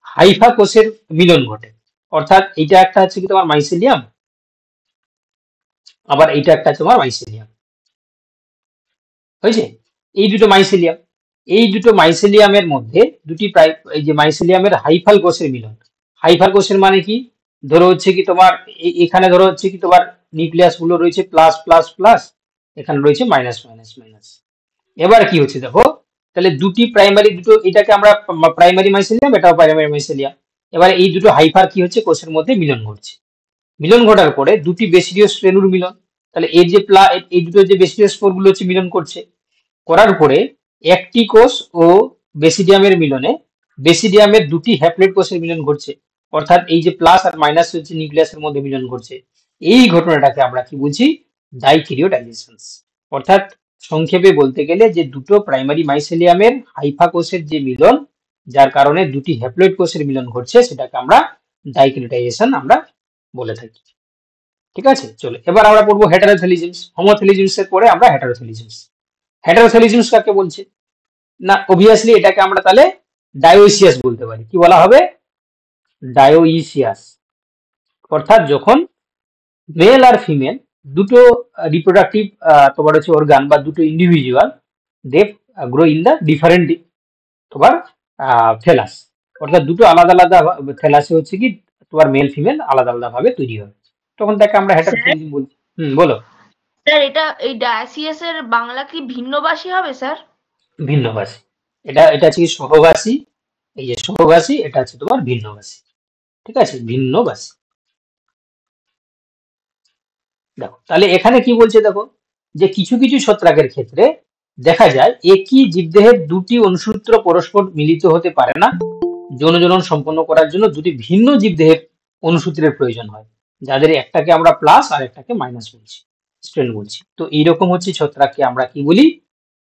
হাইফা কোষের মিলন ঘটে, অর্থাৎ এইটা একটা হচ্ছে কি তোমার মাইসেলিয়াম, আবার এইটা একটা তোমার মাইসেলিয়াম হয়েছে, এই দুটো মাইসেলিয়াম, এই দুটো মাইসেলিয়ামের মধ্যে দুটি প্রায় এই যে মাইসেলিয়ামের হাইফাল কোষের মিলন। হাইফাল কোষের মানে কি, ধরো হচ্ছে কি তোমার এখানে ধরো হচ্ছে কি তোমার নিউক্লিয়াস গুলো রয়েছে প্লাস প্লাস প্লাস, এখানে রয়েছে মাইনাস মাইনাস মাইনাস। এবার কি হচ্ছে দেখো, তাহলে দুটি প্রাইমারি, দুটো এটাকে আমরা প্রাইমারি মাইসেলিয়াম, এটাও প্রাইমারি মাইসেলিয়াম। এবার এই দুটো হাইফার কি হচ্ছে কোষের মধ্যে মিলন ঘটছে, মিলন ঘটার পরে দুটি বেসিডিয়াস রেণুর মিলন। তাহলে এর যে এই দুটো যে বেসিডিয়াস স্পোর গুলো হচ্ছে মিলন করছে, করার পরে একটি কোষ ও বেসিডিয়ামের মিলনে বেসিডিয়ামের দুটি হ্যাপ্লয়েড কোষের মিলন ঘটছে, অর্থাৎ এই যে প্লাস আর মাইনাস হচ্ছে নিউক্লিয়াসের মধ্যে মিলন ঘটছে। এই ঘটনাটাকে আমরা কি বলছি, ডাইক্যারিওটাইজেশন। অর্থাৎ সংক্ষেপে বলতে গেলে যে দুটো প্রাইমারি মাইসেলিয়ামের হাইফা কোষের যে মিলন, যার কারণে দুটি হ্যাপ্লয়েড কোষের মিলন ঘটছে, সেটাকে আমরা ডাইক্যারিওটাইজেশন আমরা বলে থাকি। ঠিক আছে, চলো এবার আমরা পড়বো হেটারোথেলিজমস। হোমোথেলিজমস এর পরে আমরা হেটারোথেলিজমস। হেটারোথেলিজমস কাকে বলছে না, অবভিয়াসলি এটাকে আমরা তাহলে ডায়োইসিয়াস বলতে পারি। কি বলা হবে, ডায়োইসিয়াস। অর্থাৎ যখন মেল আর ফিমেল দুটো রিপ্রোডাক্টিভ তোমার হচ্ছে অর্গান বা দুটো individual they grow in the different তোমার থেলাস, অর্থাৎ দুটো আলাদা আলাদা থেলাসে হচ্ছে কি তোমার মেল ফিমেল আলাদা আলাদা ভাবে তৈরি হবে, তখন তাকে আমরা স্যার হেটারোথেলিজম বলছি। বলো। স্যার এটা এই ডায়াসিয়াস এর বাংলা কি ভিন্নবাসী হবে স্যার? ভিন্নভাষী, এটা এটা হচ্ছে কি সহভাষী, এই যে সহভাষী এটা হচ্ছে তোমার ভিন্নভাষী। ঠিক আছে, ভিন্নভাষী। দেখো তাহলে এখানে কি বলছে দেখো, যে কিছু কিছু ছত্রাকের ক্ষেত্রে দেখা যায় একই জীবদেহের দুটি অনুসূত্র পরস্পর মিলিত হতে পারে না, যৌন জনন সম্পন্ন করার জন্য দুটি ভিন্ন জীবদেহের অনুসূত্রের প্রয়োজন হয়, যাদের একটাকে আমরা প্লাস আর একটাকে মাইনাস বলছি, স্ট্রেন বলছি। তো এইরকম হচ্ছে ছত্রাককে আমরা কি বলি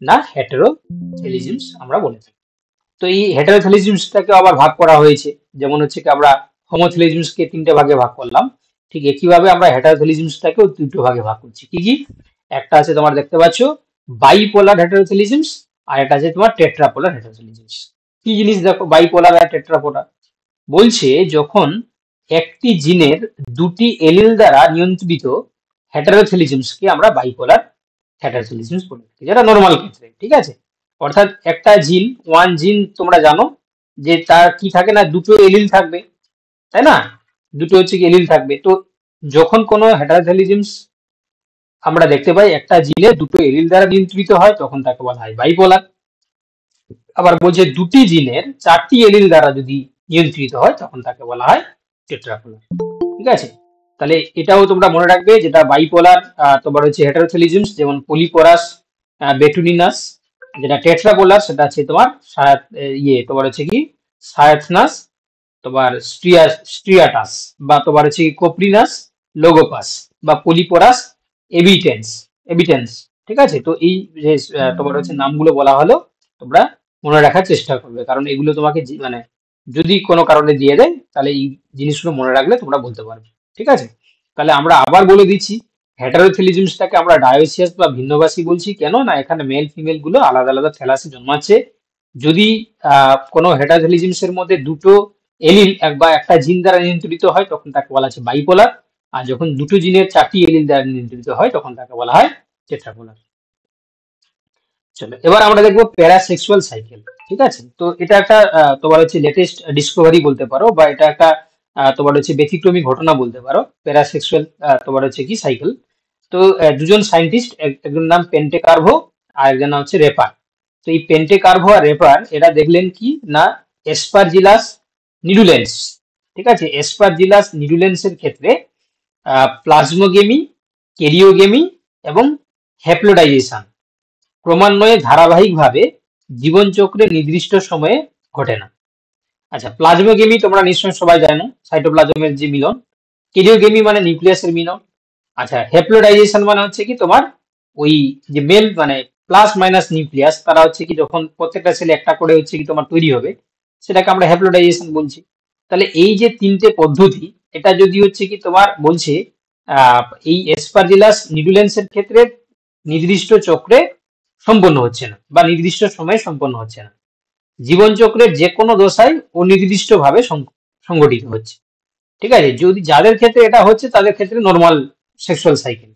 না, হেটেরোথেলিজমস আমরা বলে থাকি। তো এই হেটারোথেলিজমসটাকে আবার ভাগ করা হয়েছে, যেমন হচ্ছে কি আমরা হোমোথেলিজমসকে তিনটে ভাগে ভাগ করলাম, ঠিক একইভাবে আমরা হেটারোথেলিজমসটাকেও দুটো ভাগে ভাগ করছি। কি কি, একটা আছে তোমার দেখতে পাচ্ছ বাইপোলার হেটারোথেলিজমস, আর একটা আছে তোমার টেট্রাপোলার হেটারোথেলিজমস। কি জিনিস দেখো বাইপোলার আর টেট্রাপোলার, বলছে যখন একটি জিনের দুটি এলিল দ্বারা নিয়ন্ত্রিত হেটারোথেলিজমসকে আমরা বাইপোলার হেটারোথেলিজমস বলে থাকি, যেটা নর্মাল ক্ষেত্রে। ঠিক আছে, অর্থাৎ একটা জিন, ওয়ান জিন তোমরা জানো যে তার কি থাকে না, দুটো এলিল থাকবে, তাই না, দুটো হচ্ছে কি এলিল থাকবে। তো যখন কোনো হেটারোথেলিজমস আমরা দেখতে পাই একটা জিনে দুটো এলিল দ্বারা নিয়ন্ত্রিত হয়, তখন তাকে বলা হয় বাইপোলার। আবার বলছে দুটি জিনের চারটি এলিল দ্বারা যদি নিয়ন্ত্রিত হয়, তখন তাকে বলা হয় টেট্রাপোলার। ঠিক আছে, তাহলে এটাও তোমরা মনে রাখবে, যেটা বাইপোলার তোমার হচ্ছে হেটারোথেলিজমস, যেমন পলিপোরাস, বেটুলিনাস। যেটা টেট্রাপোলার সেটা আছে তোমার ইয়ে তোমার হচ্ছে কি সায়াথনাস, তোমার স্ট্রিয়াটাস, বা তোমার হচ্ছে কি কোপ্রিনাস, লোগোপাস, বা পলিপোরাস এবিটেন্স এবিটেন্স। ঠিক আছে, তো এই যে তোমার হচ্ছে নামগুলো বলা হলো, তোমরা মনে রাখার চেষ্টা করবে, কারণ এগুলো তোমাকে মানে যদি কোনো কারণে দিয়ে দেয়, তাহলে এই জিনিসগুলো মনে রাখলে তোমরা বলতে পারবে। ঠিক আছে, তাহলে আমরা আবার বলে দিচ্ছি, হেটারোথেলিজমসটাকে আমরা ডায়োসিয়াস বা ভিন্নবাসী বলছি কেন না, এখানে মেল ফিমেল গুলো আলাদা আলাদা থ্যালাসে জন্মাচ্ছে। যদি কোনো হেটারোথেলিজমস এর মধ্যে দুটো এলিল বা একটা জিন দ্বারা নিয়ন্ত্রিত হয়, তখন তাকে বলা হচ্ছে বাইপোলার। আর যখন দুটো জিনের চারটি এলিল দ্বারা নিয়ন্ত্রিত হয়, তখন তাকে বলা হয় টেট্রাপোলার। চলো এবার আমরা দেখবো প্যারাসেক্সুয়াল সাইকেল। ঠিক আছে, তো এটা একটা তোমার হচ্ছে লেটেস্ট ডিসকভারি বলতে পারো, বা এটা একটা তোমার হচ্ছে ব্যতিক্রমী ঘটনা বলতে পারো, প্যারাসেক্সুয়াল তোমার হচ্ছে কি সাইকেল। তো দুজন সায়েন্টিস্ট, একজন নাম পেন্টে কার্ভো আর একজন নাম হচ্ছে রেপার। তো এই পেন্টে কার্ভো আর রেপার এরা দেখলেন কি না, এসপারজিলাস নিডুলেন্স। ঠিক আছে, এসপারজিলাস নিডুলেন্স এর ক্ষেত্রে প্লাজমোগেমি, কেরিওগেমি এবং হ্যাপ্লোডাইজেশন ক্রমান্বয়ে ধারাবাহিকভাবে জীবনচক্রে নির্দিষ্ট সময়ে ঘটে না। আচ্ছা, প্লাজমোগেমি তোমরা নিশ্চয়ই সবাই জানো, সাইটোপ্লাজমের যে মিলন। কেরিওগেমি মানে নিউক্লিয়াসের মিলন। আচ্ছা, হ্যাপ্লোডাইজেশন মানে হচ্ছে কি তোমার ওই যে মেল মানে প্লাস মাইনাস নিউক্লিয়াস তারা হচ্ছে কি যখন প্রত্যেকটা সেলে একটা করে হচ্ছে কি তোমার তৈরি হবে, সেটাকে আমরা হ্যাপ্লোডাইজেশন বলছি। তাহলে এই যে তিনটে পদ্ধতি, এটা যদি হচ্ছে কি তোমার বলছে এই এসপারজিলাস নিডুলেন্সের ক্ষেত্রে নির্দিষ্ট চক্রে সম্পন্ন হচ্ছে না বা নির্দিষ্ট সময়ে সম্পন্ন হচ্ছে না, জীবনচক্রের যে কোনো দশায় অনির্দিষ্টভাবে সংঘটিত হচ্ছে। ঠিক আছে, যদি যাদের ক্ষেত্রে এটা হচ্ছে তাদের ক্ষেত্রে নর্মাল সেক্সুয়াল সাইকেল।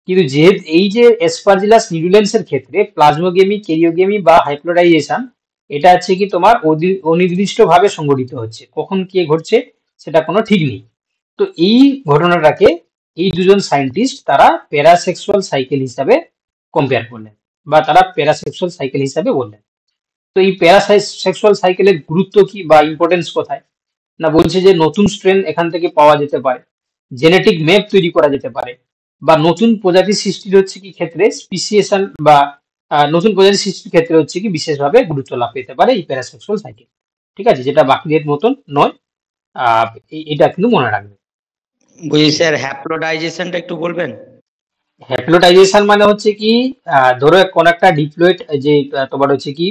কিন্তু যেহেতু এই যে এসপারজিলাস নিডুলেন্সের ক্ষেত্রে প্লাজমোগেমি, কেরিওগেমি বা হাইপ্লোডাইজেশন, এটা হচ্ছে কি তোমার অনির্দিষ্টভাবে সংঘটিত হচ্ছে, কখন কি ঘটছে সেটা কোনো ঠিক নেই। তো এই ঘটনাটাকে এই দুজন সায়েন্টিস্ট তারা প্যারাসেক্সুয়াল সাইকেল হিসাবে কম্পেয়ার করলেন বা তারা প্যারাসেক্সুয়াল সাইকেল হিসাবে বললেন। তো এই প্যারাসেক্সুয়াল সাইকেলের গুরুত্ব কি বা ইম্পর্টেন্স কোথায়, না বলছে যে নতুন স্ট্রেন এখান থেকে পাওয়া যেতে পারে, জেনেটিক ম্যাপ তৈরি করা যেতে পারে, বা নতুন প্রজাতি সৃষ্টির হচ্ছে কি ক্ষেত্রে স্পিসিয়েশন বা নতুন প্রজাতি সৃষ্টির ক্ষেত্রে হচ্ছে কি বিশেষভাবে গুরুত্ব লাভ পেতে পারে এই প্যারাসেক্সুয়াল সাইকেল। ঠিক আছে, যেটা বাকিদের মতন নয়। এটা কিন্তু মনে রাখবে। বুঝি স্যার, হ্যাপ্লোডাইজেশনটা একটু বলবেন? হ্যাপ্লোডাইজেশন মানে হচ্ছে কি ধরো কোন একটা ডিপ্লয়েড যে তোমার হচ্ছে কি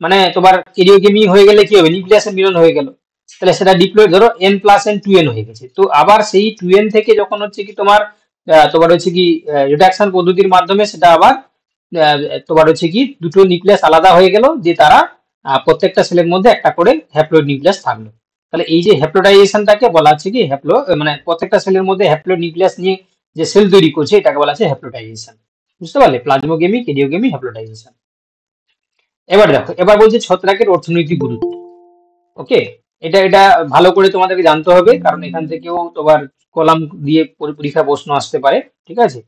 মানে তোমার কেরিওগেমি হয়ে গেলে কি হবে, নিউক্লিয়াসের মিলন হয়ে গেল, তাহলে সেটা ডিপ্লয়েড ধরো n+n 2n হয়ে গেছে। তো আবার সেই 2n থেকে যখন হচ্ছে কি তোমার তোমার হচ্ছে কি রিডাকশন পদ্ধতির মাধ্যমে সেটা আবার আহ, তোমার হচ্ছে কি দুটো নিউক্লিয়াস আলাদা হয়ে গেল, যে তারা প্রত্যেকটা সেলের মধ্যে একটা করে হ্যাপ্লয়েড নিউক্লিয়াস থাকলো। তাহলে এই যে হ্যাপ্লোডাইজেশনটাকে বলা হচ্ছে কি মানে প্রত্যেকটা সেলের মধ্যে হ্যাপ্লয়েড নিউক্লিয়াস নিয়ে যে সেল তৈরি করছে এটাকে বলা হচ্ছে হ্যাপ্লোডাইজেশন। বুঝতে পারলে, প্লাজমোগেমি, কেরিওগেমি, হ্যাপ্লোডাইজেশন। এবার দেখো, এবার বলছে ছত্রাকের অর্থনৈতিক গুরুত্ব। ওকে, এটা এটা ভালো করে তোমাদেরকে জানতে হবে, কারণ এখান থেকেও তোমার কলাম দিয়ে পরীক্ষা প্রশ্ন আসতে পারে। ঠিক আছে,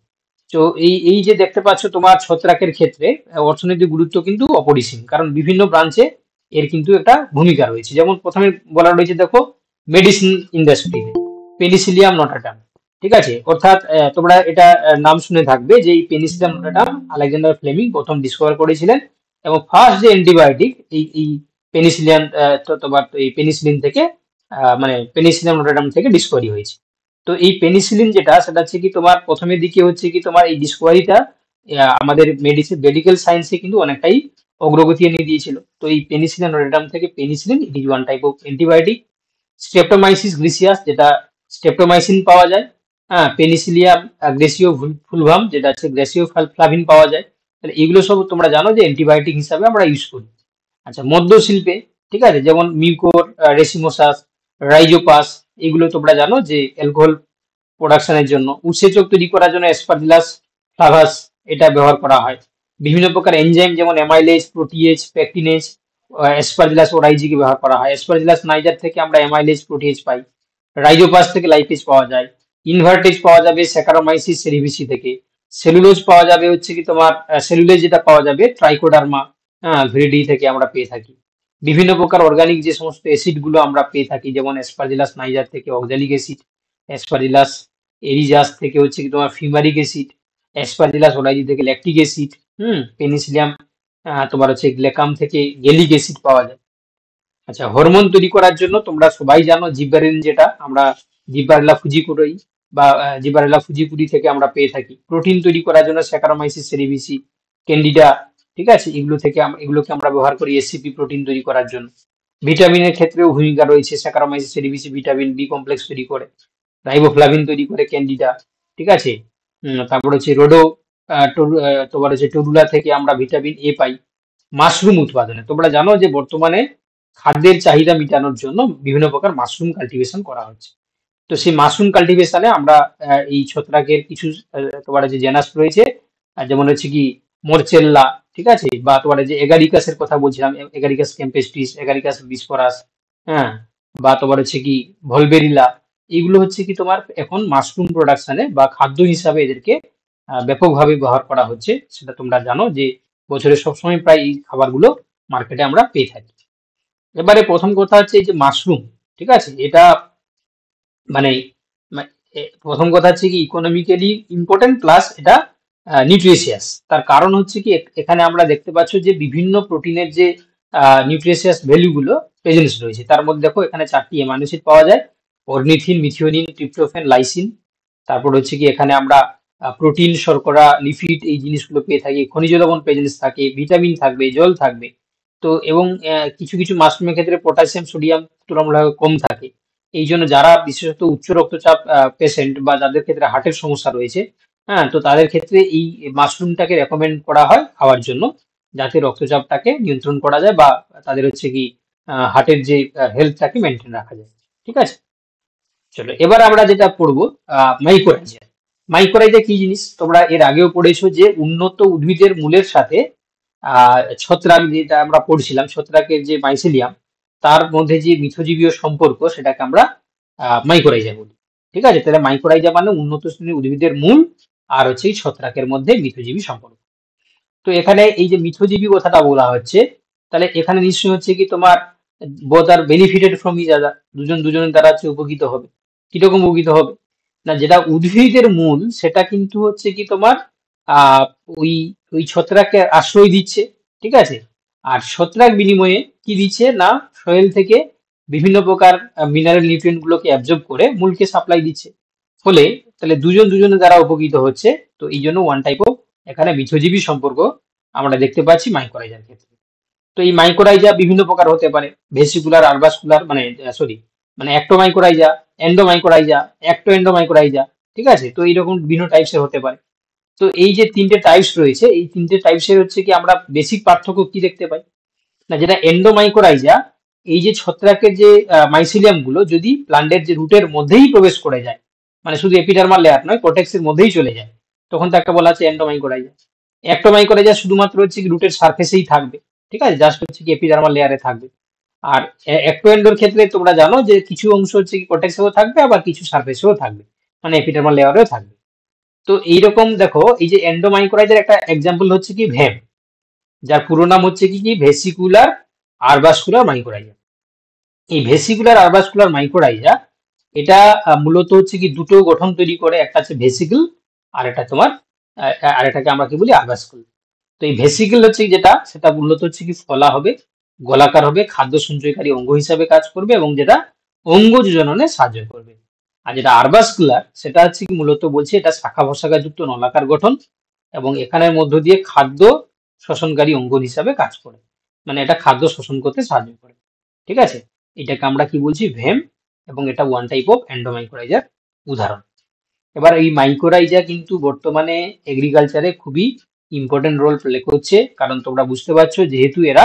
তো এই এই যে দেখতে পাচ্ছ তোমার ছত্রাকের ক্ষেত্রে অর্থনৈতিক গুরুত্ব কিন্তু অপরিসীম, কারণ বিভিন্ন ব্রাঞ্চে এর কিন্তু একটা ভূমিকা রয়েছে। যেমন প্রথমে বলা রয়েছে দেখো, মেডিসিন ইন্ডাস্ট্রিতে পেনিসিলিয়াম নটাটাম। ঠিক আছে, অর্থাৎ তোমরা এটা নাম শুনে থাকবে যে এই পেনিসিলিয়াম নটাটাম আলেকজান্ডার ফ্লেমিং প্রথম ডিসকভার করেছিলেন, এবং ফার্স্ট যে অ্যান্টিবায়োটিক এই পেনিসিলিয়াম তোমার এই পেনিসিলিন থেকে মানে পেনিসিলিয়াম নটাটাম থেকে ডিসকভারি হয়েছে। তো এই পেনিসিলিন যেটা সেটা হচ্ছে কি তোমার প্রথমের দিকে হচ্ছে কি তোমার এই ডিসকভারিটা আমাদের মেডিকেল সায়েন্সে কিন্তু অনেকটাই অগ্রগতি এনে দিয়েছিল। তো এই পেনিসিলিন রোডেটাম থেকে penicillin, it is one type of antibiotic. Streptomyces griseus, যেটা স্ট্রেপ্টোমাইসিন পাওয়া যায়। হ্যাঁ, পেনিসিলিয়াম গ্রেসিও ফুলভাম, যেটা হচ্ছে গ্রেসিও ফ্লাভিন পাওয়া যায়। তাহলে এগুলো সব তোমরা জানো যে অ্যান্টিবায়োটিক হিসাবে আমরা ইউজ করি। আচ্ছা, মদ্য শিল্পে, ঠিক আছে, যেমন মিউকোর, রেসিমোসাস, রাইজোপাস, এগুলো তোমরা জানো যে অ্যালকোহল প্রোডাকশনের জন্য। উৎসেচক তৈরি করার জন্য অ্যাসপারজিলাস ফ্লাভাস এটা ব্যবহার করা হয়। বিভিন্ন প্রকার এনজাইম যেমন অ্যামাইলেজ, প্রোটিয়েজ, প্যাকটিনেজ, অ্যাসপারজিলাস ওরাইজিকে ব্যবহার করা হয়। অ্যাসপারজিলাস নাইজার থেকে আমরা অ্যামাইলেজ, প্রোটিয়েজ পাই। রাইজোপাস থেকে লাইপেজ পাওয়া যায়। ইনভার্টেজ পাওয়া যাবে স্যাকারোমাইসিস সেরিভিসি থেকে। সেলুলোজ পাওয়া যাবে হচ্ছে কি তোমার সেলুলোজ যেটা পাওয়া যাবে ট্রাইকোডার্মা ভিরিডি থেকে আমরা পেয়ে থাকি। বিভিন্ন প্রকার অর্গানিক যে সমস্ত অ্যাসিড গুলো আমরা পেয়ে থাকি, যেমন অ্যাসপারজিলাস নাইজার থেকে অক্সালিক অ্যাসিড, অ্যাসপারজিলাস এরিজাস থেকে হচ্ছে কি তোমার ফিউমারিক অ্যাসিড, অ্যাসপারজিলাস ওলাইজি থেকে ল্যাকটিক অ্যাসিড, পেনিসিলিয়াম তোমার হচ্ছে গ্লেকাম থেকে গেলিক অ্যাসিড পাওয়া যায়। আচ্ছা, হরমোন তৈরি করার জন্য তোমরা সবাই জানো জিব্বারেলিন, যেটা আমরা জিব্বারেলা ফুজিকুরি বা জিব্বারেলা ফুজিকুরি থেকে আমরা পেয়ে থাকি। প্রোটিন তৈরি করার জন্য স্যাকারোমাইসিস সেরিভিসি, ক্যান্ডিডা, ঠিক আছে, এগুলোকে আমরা ব্যবহার করি এসসিপি প্রোটিন তৈরি করার জন্য। ভিটামিনের ক্ষেত্রেও ভূমিকা রয়েছে, স্যাকারোমাইসিস সেরিভিসি ভিটামিন বি কমপ্লেক্স তৈরি করে, রাইবোফ্লাভিন তৈরি করে ক্যান্ডিডা। ঠিক আছে, তারপর হচ্ছে তোমার হচ্ছে টরুলা থেকে আমরা ভিটামিন এ পাই। মাশরুম উৎপাদনে তোমরা জানো যে বর্তমানে খাদ্যের চাহিদা মেটানোর জন্য বিভিন্ন প্রকার মাশরুম কাল্টিভেশন করা হচ্ছে। তো সেই মাশরুম কাল্টিভেশনে আমরা এই ছত্রাকের কিছু তোমার যে জেনাস রয়েছে, যেমন হচ্ছে কি মরচেল্লা, ঠিক আছে, বা তোমার যে এগারিকাসের কথা বলছিলাম, এগারিকাস ক্যাম্পেস্ট্রিস, এগারিকাস বিস্পোরাস, হ্যাঁ, বা তোমার হচ্ছে কি ভলবেরিলা, এগুলো হচ্ছে কি তোমার এখন মাশরুম প্রোডাকশনে বা খাদ্য হিসাবে এদেরকে ব্যাপকভাবে ব্যবহার করা হচ্ছে। সেটা তোমরা জানো যে বছরের সবসময় প্রায় এই খাবারগুলো মার্কেটে আমরা পেয়ে থাকি। এবারে প্রথম কথা হচ্ছে এই যে মাশরুম, ঠিক আছে, এটা মানে প্রথম কথা হচ্ছে কি ইকোনমিক্যালি ইম্পর্টেন্ট, প্লাস এটা নিউট্রিশিয়াস। তার কারণ হচ্ছে কি এখানে আমরা দেখতে পাচ্ছ যে বিভিন্ন প্রোটিনের যে নিউট্রিশিয়াস ভ্যালুগুলো প্রেজেন্স রয়েছে। তার মধ্যে দেখো এখানে 4টি অ্যামাইনো অ্যাসিড পাওয়া যায়, অরনিথিন, মিথিওনিন, ট্রিপ্টোফ্যান, লাইসিন। তারপর হচ্ছে কি এখানে আমরা প্রোটিন, শর্করা, লিপিড এই জিনিসগুলো পেয়ে থাকি, খনিজ লবণ প্রেজেন্স থাকে, ভিটামিন থাকবে, জল থাকবে। তো এবং কিছু কিছু মাশরুমের ক্ষেত্রে পটাশিয়াম, সোডিয়াম তুলনামূলক কম থাকে। এই জন্য যারা বিশেষত উচ্চ রক্তচাপ পেশেন্ট বা যাদের ক্ষেত্রে হার্টের সমস্যা রয়েছে, হ্যাঁ, তো তাদের ক্ষেত্রে এই মাশরুমটাকে রেকমেন্ড করা হয় খাওয়ার জন্য, যাতে রক্তচাপটাকে নিয়ন্ত্রণ করা যায় বা তাদের হচ্ছে কি হার্টের যে হেলথটাকে মেনটেন রাখা যায়। ঠিক আছে, চলো এবার আমরা যেটা পড়বো মাইকোরাইজা। মাইকোরাইজা কি জিনিস তোমরা এর আগেও পড়েছো, যে উন্নত উদ্ভিদের মূলের সাথে ছত্রাক, যেটা আমরা পড়ছিলাম ছত্রাকের যে মাইসিলিয়াম, তার মধ্যে যে মিথজীবীয় সম্পর্ক সেটাকে আমরা মাইকোরাইজা বলি। ঠিক আছে, তাহলে মাইকোরাইজা মানে উন্নত শ্রেণীর উদ্ভিদের মূল আর হচ্ছে এই ছত্রাকের মধ্যে মিথজীবী সম্পর্ক। তো এখানে এই যে মিথজীবী কথাটা বলা হচ্ছে, তাহলে এখানে নিশ্চয়ই হচ্ছে কি তোমার both are benefited from each other, দুজন দুজনের দ্বারা হচ্ছে উপকৃত হবে। কিরকম উপকৃত হবে না, যেটা উদ্ভিদের মূল সেটা কিন্তু হচ্ছে কি তোমার আহ ওই ওই ছত্রাককে আশ্রয় দিচ্ছে। ঠিক আছে, আর ছত্রাক বিনিময়ে কি দিচ্ছে না, সয়েল থেকে বিভিন্ন প্রকার মিনারেল নিউট্রিয়েন্ট গুলোকে অ্যাবজর্ব করে মূলকে সাপ্লাই দিচ্ছে। ফলে তাহলে দুজন দুজনের দ্বারা উপকৃত হচ্ছে। তো এই জন্য ওয়ান টাইপ অফ এখানে মিথজীবী সম্পর্ক আমরা দেখতে পাচ্ছি মাইকোরাইজার ক্ষেত্রে। তো এই মাইকোরাইজা বিভিন্ন প্রকার হতে পারে, ভেসিকুলার, আরবাসকুলার, মানে সরি মানে অ্যাক্টোমাইকোরাইজা, এন্ডোমাইকোরাইজা, অ্যাক্টো এন্ডোমাইকোরাইজা। ঠিক আছে, তো এইরকম বিভিন্ন টাইপসের হতে পারে। তো এই যে তিনটে টাইপস রয়েছে, এই তিনটে টাইপসের হচ্ছে কি আমরা বেসিক পার্থক্য কি দেখতে পাই না, যেটা এন্ডোমাইকোরাইজা, এই যে ছত্রাকের যে মাইসিলিয়াম গুলো যদি প্লান্টের যে রুটের মধ্যেই প্রবেশ করে যায়, মানে শুধু এপিডার্মাল লেয়ার নয়, কোটেক্সের মধ্যেই চলে যায়, তখন তাকে বলা হচ্ছে এন্ডোমাইকোরাইজা। অ্যাক্টোমাইকোরাইজা শুধুমাত্র হচ্ছে কি রুটের সারফেসেই থাকবে। ঠিক আছে, জাস্ট হচ্ছে কি এপিডার্মাল লেয়ারে থাকবে। আর অ্যাক্টোএন্ডোর ক্ষেত্রে তোমরা জানো যে কিছু অংশ হচ্ছে কি কোটেক্সেও থাকবে, আবার কিছু সারফেসেও থাকবে, মানে এপিডার্মাল লেয়ারেও থাকবে। তো এইরকম দেখো, এই যে এন্ডোমাইকোরাইজার একটা এক্সাম্পল হচ্ছে কি ভেম, যার পুরো নাম হচ্ছে কি ভেসিকুলার আরবাসকুলার মাইকোরাইজা। এই ভেসিকুলার আরবাসকুলার মাইকোরাইজা এটা মূলত হচ্ছে কি দুটো গঠন তৈরি করে, একটা হচ্ছে ভেসিকল, আর এটা তোমার আর এটাকে আমরা কি বলি আরবাসকুল। তো এই ভেসিকল হচ্ছে যেটা, সেটা মূলত হচ্ছে কি ফলা হবে, গোলাকার হবে, খাদ্য সঞ্চয়কারী অঙ্গ হিসাবে কাজ করবে এবং যেটা অঙ্গ যোজননে সাহায্য করবে। আর যেটা আরবাসকুলার সেটা হচ্ছে কি মূলত বলছে এটা শাখা প্রশাখা যুক্ত নলাকার গঠন এবং এখানের মধ্য দিয়ে খাদ্য শোষণকারী অঙ্গ হিসাবে কাজ করে, মানে এটা খাদ্য শোষণ করতে সাহায্য করে। ঠিক আছে, এটাকে আমরা কি বলছি ভেম, এবং এটা ওয়ান টাইপ অফ এন্ডোমাইকোরাইজার উদাহরণ। এবার এই মাইকোরাইজা কিন্তু বর্তমানে এগ্রিকালচারে খুবই ইম্পর্টেন্ট রোল প্লে করছে, কারণ তোমরা বুঝতে পারছো যেহেতু এরা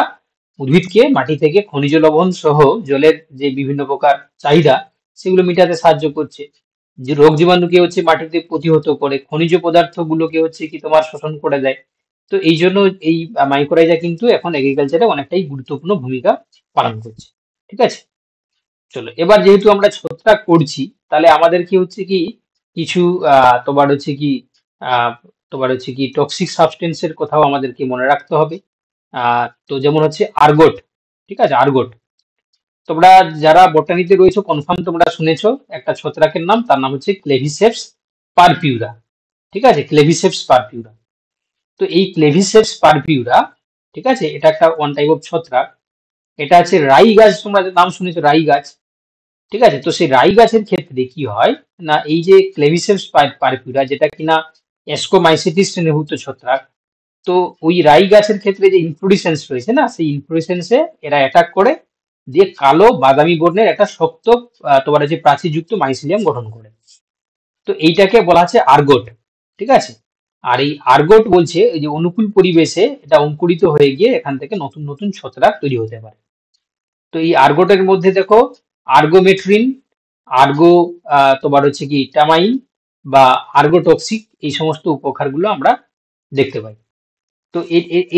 উদ্ভিদকে মাটি থেকে খনিজ লবণ সহ জলের যে বিভিন্ন প্রকার চাহিদা সেগুলো মেটাতে সাহায্য করছে, যে রোগ জীবাণুকে হচ্ছে মাটিতে প্রতিহত করে, খনিজ পদার্থ গুলোকে হচ্ছে কি তোমার শোষণ করে দেয়। তো এই জন্য এই মাইকোরাইজা কিন্তু এখন এগ্রিকালচারে অনেকটাই গুরুত্বপূর্ণ ভূমিকা পালন করছে। ঠিক আছে, চলো এবার যেহেতু আমরা ছত্রাক করছি, তাহলে আমাদের কি হচ্ছে কি কিছু তোমার হচ্ছে কি আহ, তোমার হচ্ছে কি টক্সিক সাবস্টেন্সের কথাও আমাদেরকে মনে রাখতে হবে। তো যেমন হচ্ছে আর্গট। ঠিক আছে, আর্গট তোমরা যারা বটানিতে রয়েছে কনফার্ম তোমরা শুনেছো একটা ছত্রাকের নাম, তার নাম হচ্ছে ক্লেভিসেপস পারপিউরা। ঠিক আছে, ক্লেভিসেপস পারপিউরা। তো এই ক্লেভিসেপস পারপিউরা, ঠিক আছে, এটা একটা ওয়ান টাইপ অফ ছত্রাক। এটা আছে রাই গাছ, তোমরা যে নাম শুনেছো রাই গাছ। ঠিক আছে, তো সেই রাই গাছের ক্ষেত্রে কি হয় না, এই যে ক্লেভিসেপস পারপিউরা যেটা কিনা এসকোমাইসিটিস শ্রেণীভুক্ত ছত্রাক, তো ওই রাই গাছের ক্ষেত্রে যে ইনফ্লোরেসেন্স রয়েছে না, সেই ইনফ্লোরেসেন্সে এরা অ্যাটাক করে দিয়ে কালো বাদামি বর্ণের একটা শক্ত তোমার যে প্রাচীরযুক্ত মাইসিলিয়াম গঠন করে। তো এইটাকে বলা হচ্ছে আর্গট। ঠিক আছে, আর এই আর্গট বলছে এই যে অনুকূল পরিবেশে এটা অঙ্কুরিত হয়ে গিয়ে এখান থেকে নতুন নতুন ছত্রাক তৈরি হতে পারে। তো এই আর্গটের মধ্যে দেখো আর্গোমেট্রিন, আর্গো তোমার হচ্ছে কি টামাইন বা আর্গোটক্সিক, এই সমস্ত উপকারগুলো আমরা দেখতে পাই। তো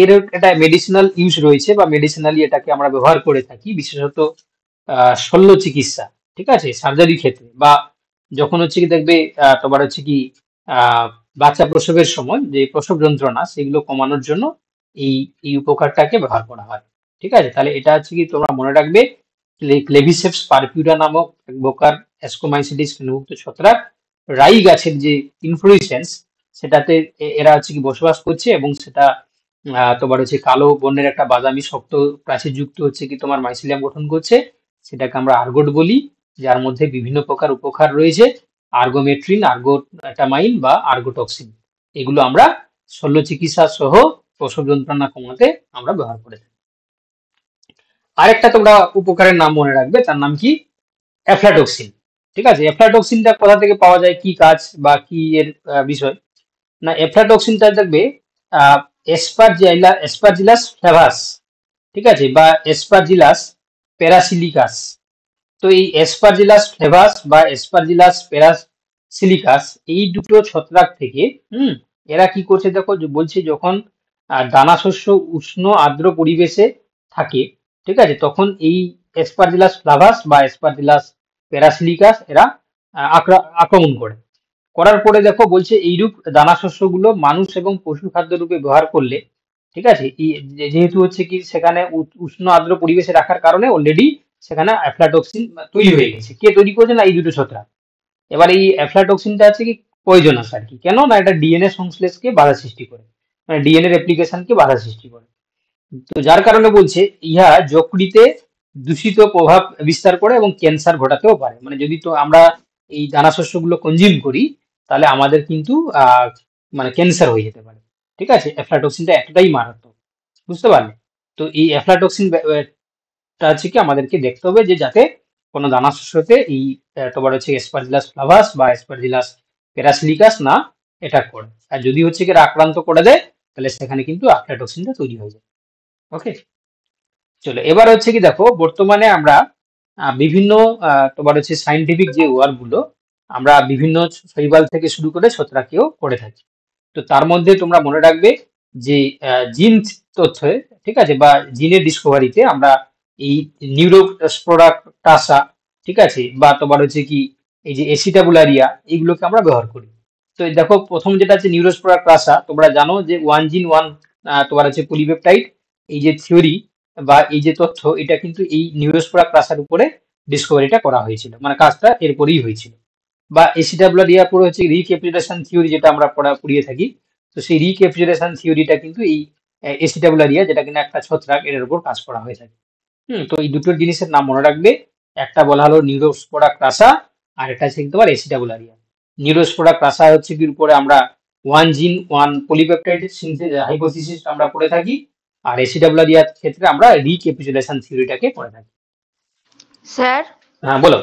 এর একটা মেডিসিনাল ইউজ রয়েছে বা মেডিসিনালি এটাকে আমরা ব্যবহার করে থাকি, বিশেষত শল্য চিকিৎসা। ঠিক আছে, সার্জারি ক্ষেত্রে বা যখন হচ্ছে কি দেখবে তোমার হচ্ছে কি আহ বাচ্চা প্রসবের সময় যে প্রসব যন্ত্রণা সেগুলো কমানোর জন্য এই এই উপকারটাকে ব্যবহার করা হয়। ঠিক আছে, তাহলে এটা হচ্ছে কি তোমরা মনে রাখবে, ক্লেভিসেপস পারপিউরা নামক এক প্রকার অ্যাসকোমাইসিটিস শ্রেণীভুক্ত ছত্রাক রাই গাছের যে ইনফ্লোরেসেন্স সেটাতে এরা হচ্ছে কি বসবাস করছে এবং সেটা তোমার হচ্ছে কালো বর্ণের একটা বাদামি শক্ত প্রাচীর যুক্ত হচ্ছে কি তোমার মাইসিলিয়াম গঠন করছে, সেটাকে আমরা আর্গট বলি, যার মধ্যে বিভিন্ন প্রকার উপকার রয়েছে, আর্গোমেট্রিন, আর্গোটামাইন বা আর্গোটক্সিন। এগুলো আমরা শল্য চিকিৎসা সহ প্রসব যন্ত্রণা কমাতে আমরা ব্যবহার করে থাকি। আরেকটা তোমরা উপকারের নাম মনে রাখবে, তার নাম কি? অ্যাফ্লাটক্সিন। ঠিক আছে, অ্যাফ্লাটক্সিনটা কোথা থেকে পাওয়া যায়, কি কাজ বা কি এর বিষয়? না, অ্যাফ্লাটক্সিনটা দেখবে এসপারজিলাস ফ্লেভাস, ঠিক আছে, বা এসপারজিলাস প্যারাসিলিকাস। তো এই এসপারজিলাস ফ্লেভাস বা এসপারজিলাস প্যারাসিলিকাস এই দুটো ছত্রাক থেকে এরা কি করছে দেখো, বলছে যখন দানা শস্য উষ্ণ আর্দ্র পরিবেশে থাকে, ঠিক আছে, তখন এই এসপারজিলাস ফ্লাভাস বা এসপারজিলাস প্যারাসিলিকাস এরা আক্রমণ করার পরে দেখো বলছে এইরূপ দানা শস্যগুলো মানুষ এবং পশু খাদ্য রূপে ব্যবহার করলে, ঠিক আছে, যেহেতু হচ্ছে কি সেখানে উষ্ণ আর্দ্র পরিবেশে রাখার কারণে অলরেডি সেখানে অ্যাফ্লাটক্সিন তৈরি হয়ে গেছে। কে তৈরি করেছে? না, এই দুটো ছত্রাক। এবার এই অ্যাফ্লাটক্সিনটা আছে কি পয়জনাস আর কি। কেন? না, এটা ডিএনএ সংশ্লেষকে বাধা সৃষ্টি করে, মানে ডিএনএ রেপ্লিকেশনকে বাধা সৃষ্টি করে। তো যার কারণে বলছে ইহা যকৃতে দূষিত প্রভাব বিস্তার করে এবং ক্যান্সার ঘটাতেও পারে। মানে যদি তো আমরা এই দানা শস্যগুলো কনজিউম করি, তাহলে আমাদের কিন্তু মানে ক্যান্সার হয়ে যেতে পারে। ঠিক আছে, অ্যাফ্লাটক্সিনটা এতটাই মারাত্মক, বুঝতে পারলে? তো এই অ্যাফ্লাটক্সিন টা হচ্ছে কি আমাদেরকে দেখতে হবে যে যাতে কোনো দানা শস্যতে এই তোমার হচ্ছে এসপারজিলাস ফ্লাভাস বা এসপারজিলাস প্যারাসিলিকাস না অ্যাটাক করে। আর যদি হচ্ছে কি এরা আক্রান্ত করে দেয়, তাহলে সেখানে কিন্তু অ্যাফ্লাটক্সিনটা তৈরি হয়ে যায়। ওকে, চলো এবার হচ্ছে কি দেখো, বর্তমানে আমরা বিভিন্ন তোমার হচ্ছে সাইন্টিফিক যে ওয়ার্ক গুলো আমরা বিভিন্ন শৈবাল থেকে শুরু করে ছত্রাকেও করে থাকি। তো তার মধ্যে তোমরা মনে রাখবে যে জিন তথ্যে, ঠিক আছে, বা জিনের ডিসকভারিতে আমরা এই নিউরোস্পোরাটাসা, ঠিক আছে, বা তোমার হচ্ছে কি এই যে এসিটাবুলারিয়া, এইগুলোকে আমরা ব্যবহার করি। তো এই দেখো প্রথম যেটা আছে নিউরোস্পোরাটাসা, তোমরা জানো যে ওয়ান জিন ওয়ান তোমার হচ্ছে পলিপেপটাইড, এই যে থিওরি বা এই যে তথ্য, এটা কিন্তু এই নিউরোস্পোরাটাসার উপরে ডিসকভারিটা করা হয়েছিল, মানে কাজটা এরপরেই হয়েছিল। বা এসিডাব্লিউআর পুরো হচ্ছে রিক্যাপিচুলেশন থিওরি, যেটা আমরা পড়িয়ে থাকি। তো সেই রিক্যাপিচুলেশন থিওরিটা কিন্তু এই এসিডাব্লিউআর, যেটা কিনা একটা ছত্রাক, এর উপর কাজ করা হয়ে থাকে। তো এই দুটো জিনিসের নাম মনে রাখবে, একটা বলা হলো নিউরোস্পোরা ক্রাসা, আর একটা হচ্ছে তোমার এসিডাব্লিউআর। নিউরোস্পোরা ক্রাসা হচ্ছে কি উপরে আমরা ওয়ান জিন ওয়ান পলিপেপটাইড হাইপোথিসিস আমরা পড়ে থাকি, আর এসিডাব্লিউআর ক্ষেত্রে আমরা রিক্যাপিচুলেশন থিওরিটাকে পড়ে থাকি। স্যার, হ্যাঁ, বলো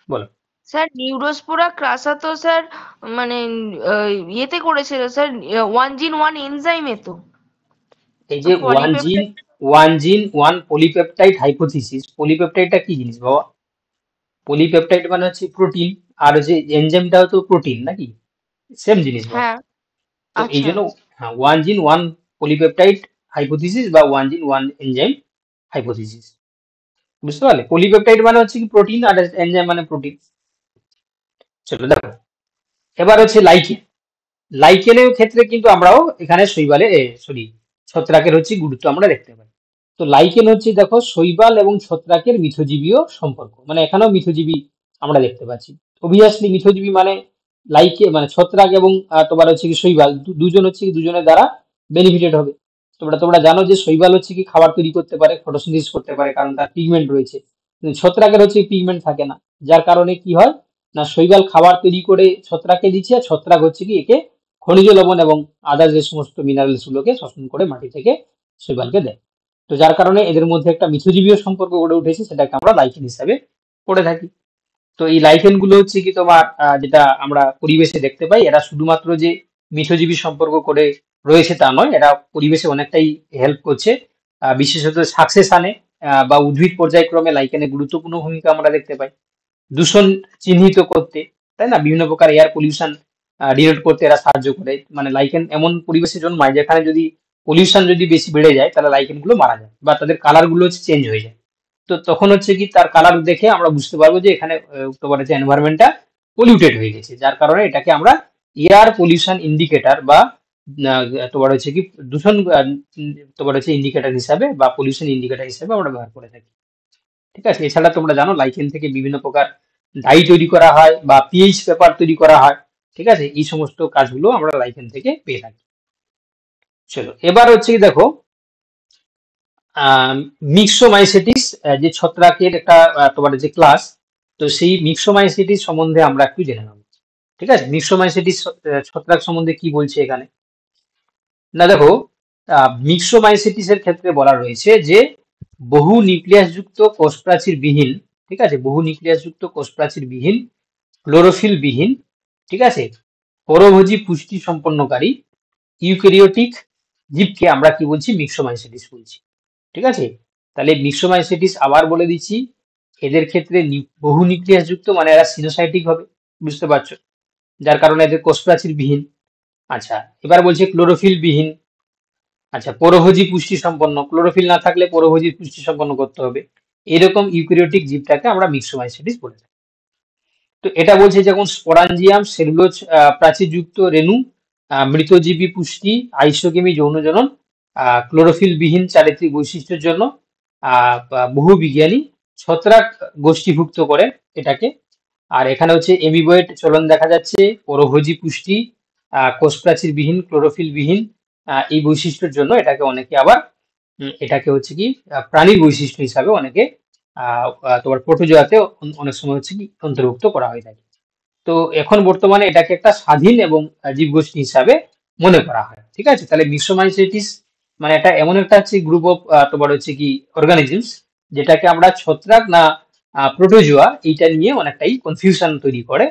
বলো। স্যার নিউরোস্পোরা ক্রাসা তো স্যার মানে ইয়েতে করেছিল স্যার, ওয়ান জিন ওয়ান এনজাইমে তো এই যে ওয়ান জিন ওয়ান পলিপেপটাইড হাইপোথিসিস, পলিপেপটাইডটা কি জিনিস বাবা? পলিপেপটাইড মানে হচ্ছে প্রোটিন, আর যে এনজাইমটা তো প্রোটিন নাকি, সেম জিনিস বাবা। হ্যাঁ, তো এই আচ্ছা জন্য হ্যাঁ, ওয়ান জিন ওয়ান পলিপেপটাইড হাইপোথিসিস বা ওয়ান জিন ওয়ান এনজাইম হাইপোথিসিস, বুঝতে পারলে? পলিপেপটাইড মানে হচ্ছে কি প্রোটিন, আর এনজাইম মানে প্রোটিন। চলো দেখো, এবার হচ্ছে লাইকেন। লাইকেনের ক্ষেত্রে কিন্তু আমরাও এখানে শৈবালে সরি ছত্রাকের হচ্ছে গুরুত্ব আমরা দেখতে পাই। তো লাইকেন হচ্ছে দেখো শৈবাল এবং ছত্রাকের মিথজীবীয় সম্পর্ক, মানে এখানেও মিথজীবী আমরা দেখতে পাচ্ছি। অবভিয়াসলি মিথজীবী মানে লাইকে মানে ছত্রাক এবং তোমার হচ্ছে কি শৈবাল, দুজন হচ্ছে কি দুজনের দ্বারা বেনিফিটেড হবে। তোমরা জানো যে শৈবাল হচ্ছে কি খাবার তৈরি করতে পারে, ফটোসিনথেসিস করতে পারে, কারণ তার পিগমেন্ট রয়েছে। কিন্তু ছত্রাকের হচ্ছে পিগমেন্ট থাকে না, যার কারণে কি হয় না, শৈবাল খাবার তৈরি করে ছত্রাককে দিচ্ছে, আর ছত্রাক হচ্ছে কি একে খনিজ লবণ এবং আদার যে সমস্ত মিনারেলস গুলোকে শোষণ করে মাটি থেকে শৈবালকে দেয়। তো যার কারণে এদের মধ্যে একটা মিথজীবীয় সম্পর্ক গড়ে উঠেছে, সেটাকে আমরা লাইকেন হিসাবে পড়ে থাকি। তো এই লাইকেন গুলো হচ্ছে কি তোমার যেটা আমরা পরিবেশে দেখতে পাই, এরা শুধুমাত্র যে মিথজীবী সম্পর্ক করে রয়েছে তা নয়, এরা পরিবেশে অনেকটাই হেল্প করছে, বিশেষত সাকসেশনে বা উদ্ভিদ পর্যায়ক্রমে লাইকেনের গুরুত্বপূর্ণ ভূমিকা আমরা দেখতে পাই। দূষণ চিহ্নিত করতে, তাই না, বিভিন্ন প্রকার এয়ার পলিউশন ডিটেক্ট করতে এরা সাহায্য করে। মানে লাইকেন এমন পরিবেশে জন্মায় যেখানে যদি পলিউশন যদি বেশি বেড়ে যায়, তাহলে লাইকেন গুলো মারা যায় বা তাদের কালার গুলো হচ্ছে চেঞ্জ হয়ে যায়। তো তখন হচ্ছে কি তার কালার দেখে আমরা বুঝতে পারবো যে এখানে তোমার হচ্ছে এনভায়রনমেন্টটা পলিউটেড হয়ে গেছে, যার কারণে এটাকে আমরা এয়ার পলিউশন ইন্ডিকেটর বা তোমার হচ্ছে কি দূষণ তোমার হচ্ছে ইন্ডিকেটর হিসাবে বা পলিউশন ইন্ডিকেটর হিসাবে আমরা ব্যবহার করে থাকি। ঠিক আছে, এছাড়া তোমরা জানো লাইকেন থেকে বিভিন্ন প্রকার ডাই তৈরি করা হয় বা পিএইচ পেপার তৈরি করা হয়। ঠিক আছে, এই সমস্ত কাজগুলো আমরা লাইকেন থেকে পেয়ে থাকি। চলো এবার হচ্ছে কি দেখো মিক্সোমাইসিটিস যে ছত্রাকের একটা তোমার যে ক্লাস, তো সেই মিক্সোমাইসিটিস সম্বন্ধে আমরা একটু জেনে নেব। ঠিক আছে, মিক্সোমাইসিটিস ছত্রাক সম্বন্ধে কি বলছে এখানে না দেখো, মিক্সোমাইসিটিস এর ক্ষেত্রে বলা রয়েছে যে বহু নিউক্লিয়াস যুক্ত কোষপ্রাচীর বিহীন, ঠিক আছে, বহু নিউক্লিয়াস যুক্ত কোষপ্রাচীর বিহীন, ক্লোরোফিল বিহীন, ঠিক আছে, পরভোজী পুষ্টি সম্পন্নকারী ইউক্যারিওটিক জীবকে আমরা কি বলছি, মিক্সোমাইসিটিস বলছি। ঠিক আছে, তাহলে মিক্সোমাইসিটিস আবার বলে দিচ্ছি, এদের ক্ষেত্রে বহু নিউক্লিয়াস যুক্ত মানে এরা সিনোসাইটিক হবে, বুঝতে পারছো, যার কারণে এদের কোষপ্রাচীর বিহীন। আচ্ছা, এবার বলছে ক্লোরোফিল বিহীন। আচ্ছা, পরভোজী পুষ্টি সম্পন্ন, ক্লোরোফিল না থাকলে পরভোজী পুষ্টি সম্পন্ন করতে হবে, এরকম ইউক্যারিওটিক জীবটাকে আমরা মিক্সোমাইসিটিস বলে থাকি। তো এটা বলছে যখন স্পোরাঞ্জিয়াম সেলুলোজ প্রাচীরযুক্ত রেণু, মৃতজীবী পুষ্টি, আইসোকেমি যৌনজনন, ক্লোরোফিল বিহীন চারিত্রিক বৈশিষ্ট্যের জন্য বহু বিজ্ঞানী ছত্রাক গোষ্ঠীভুক্ত করে এটাকে। আর এখানে হচ্ছে এমিবয়েড চলন দেখা যাচ্ছে, পরভোজী পুষ্টি, কোষপ্রাচীর বিহীন, ক্লোরোফিল বিহীন, এই বৈশিষ্ট্যের জন্য এটাকে অনেকে আবার এটাকে হচ্ছে কি প্রাণীর বৈশিষ্ট্য হিসাবে অনেকে তোমার প্রোটোজোয়াতে অনেক সময় হচ্ছে কি অন্তর্ভুক্ত করা হয়ে থাকে। তো এখন বর্তমানে এটাকে একটা স্বাধীন এবং জীবগোষ্ঠী হিসাবে মনে করা হয়। ঠিক আছে, তাহলে মিক্সোমাইসিটিস মানে এটা এমন একটা হচ্ছে গ্রুপ অফ তোমার হচ্ছে কি অর্গানিজমস, যেটাকে আমরা ছত্রাক না প্রোটোজোয়া এইটা নিয়ে অনেকটাই কনফিউশন তৈরি করে।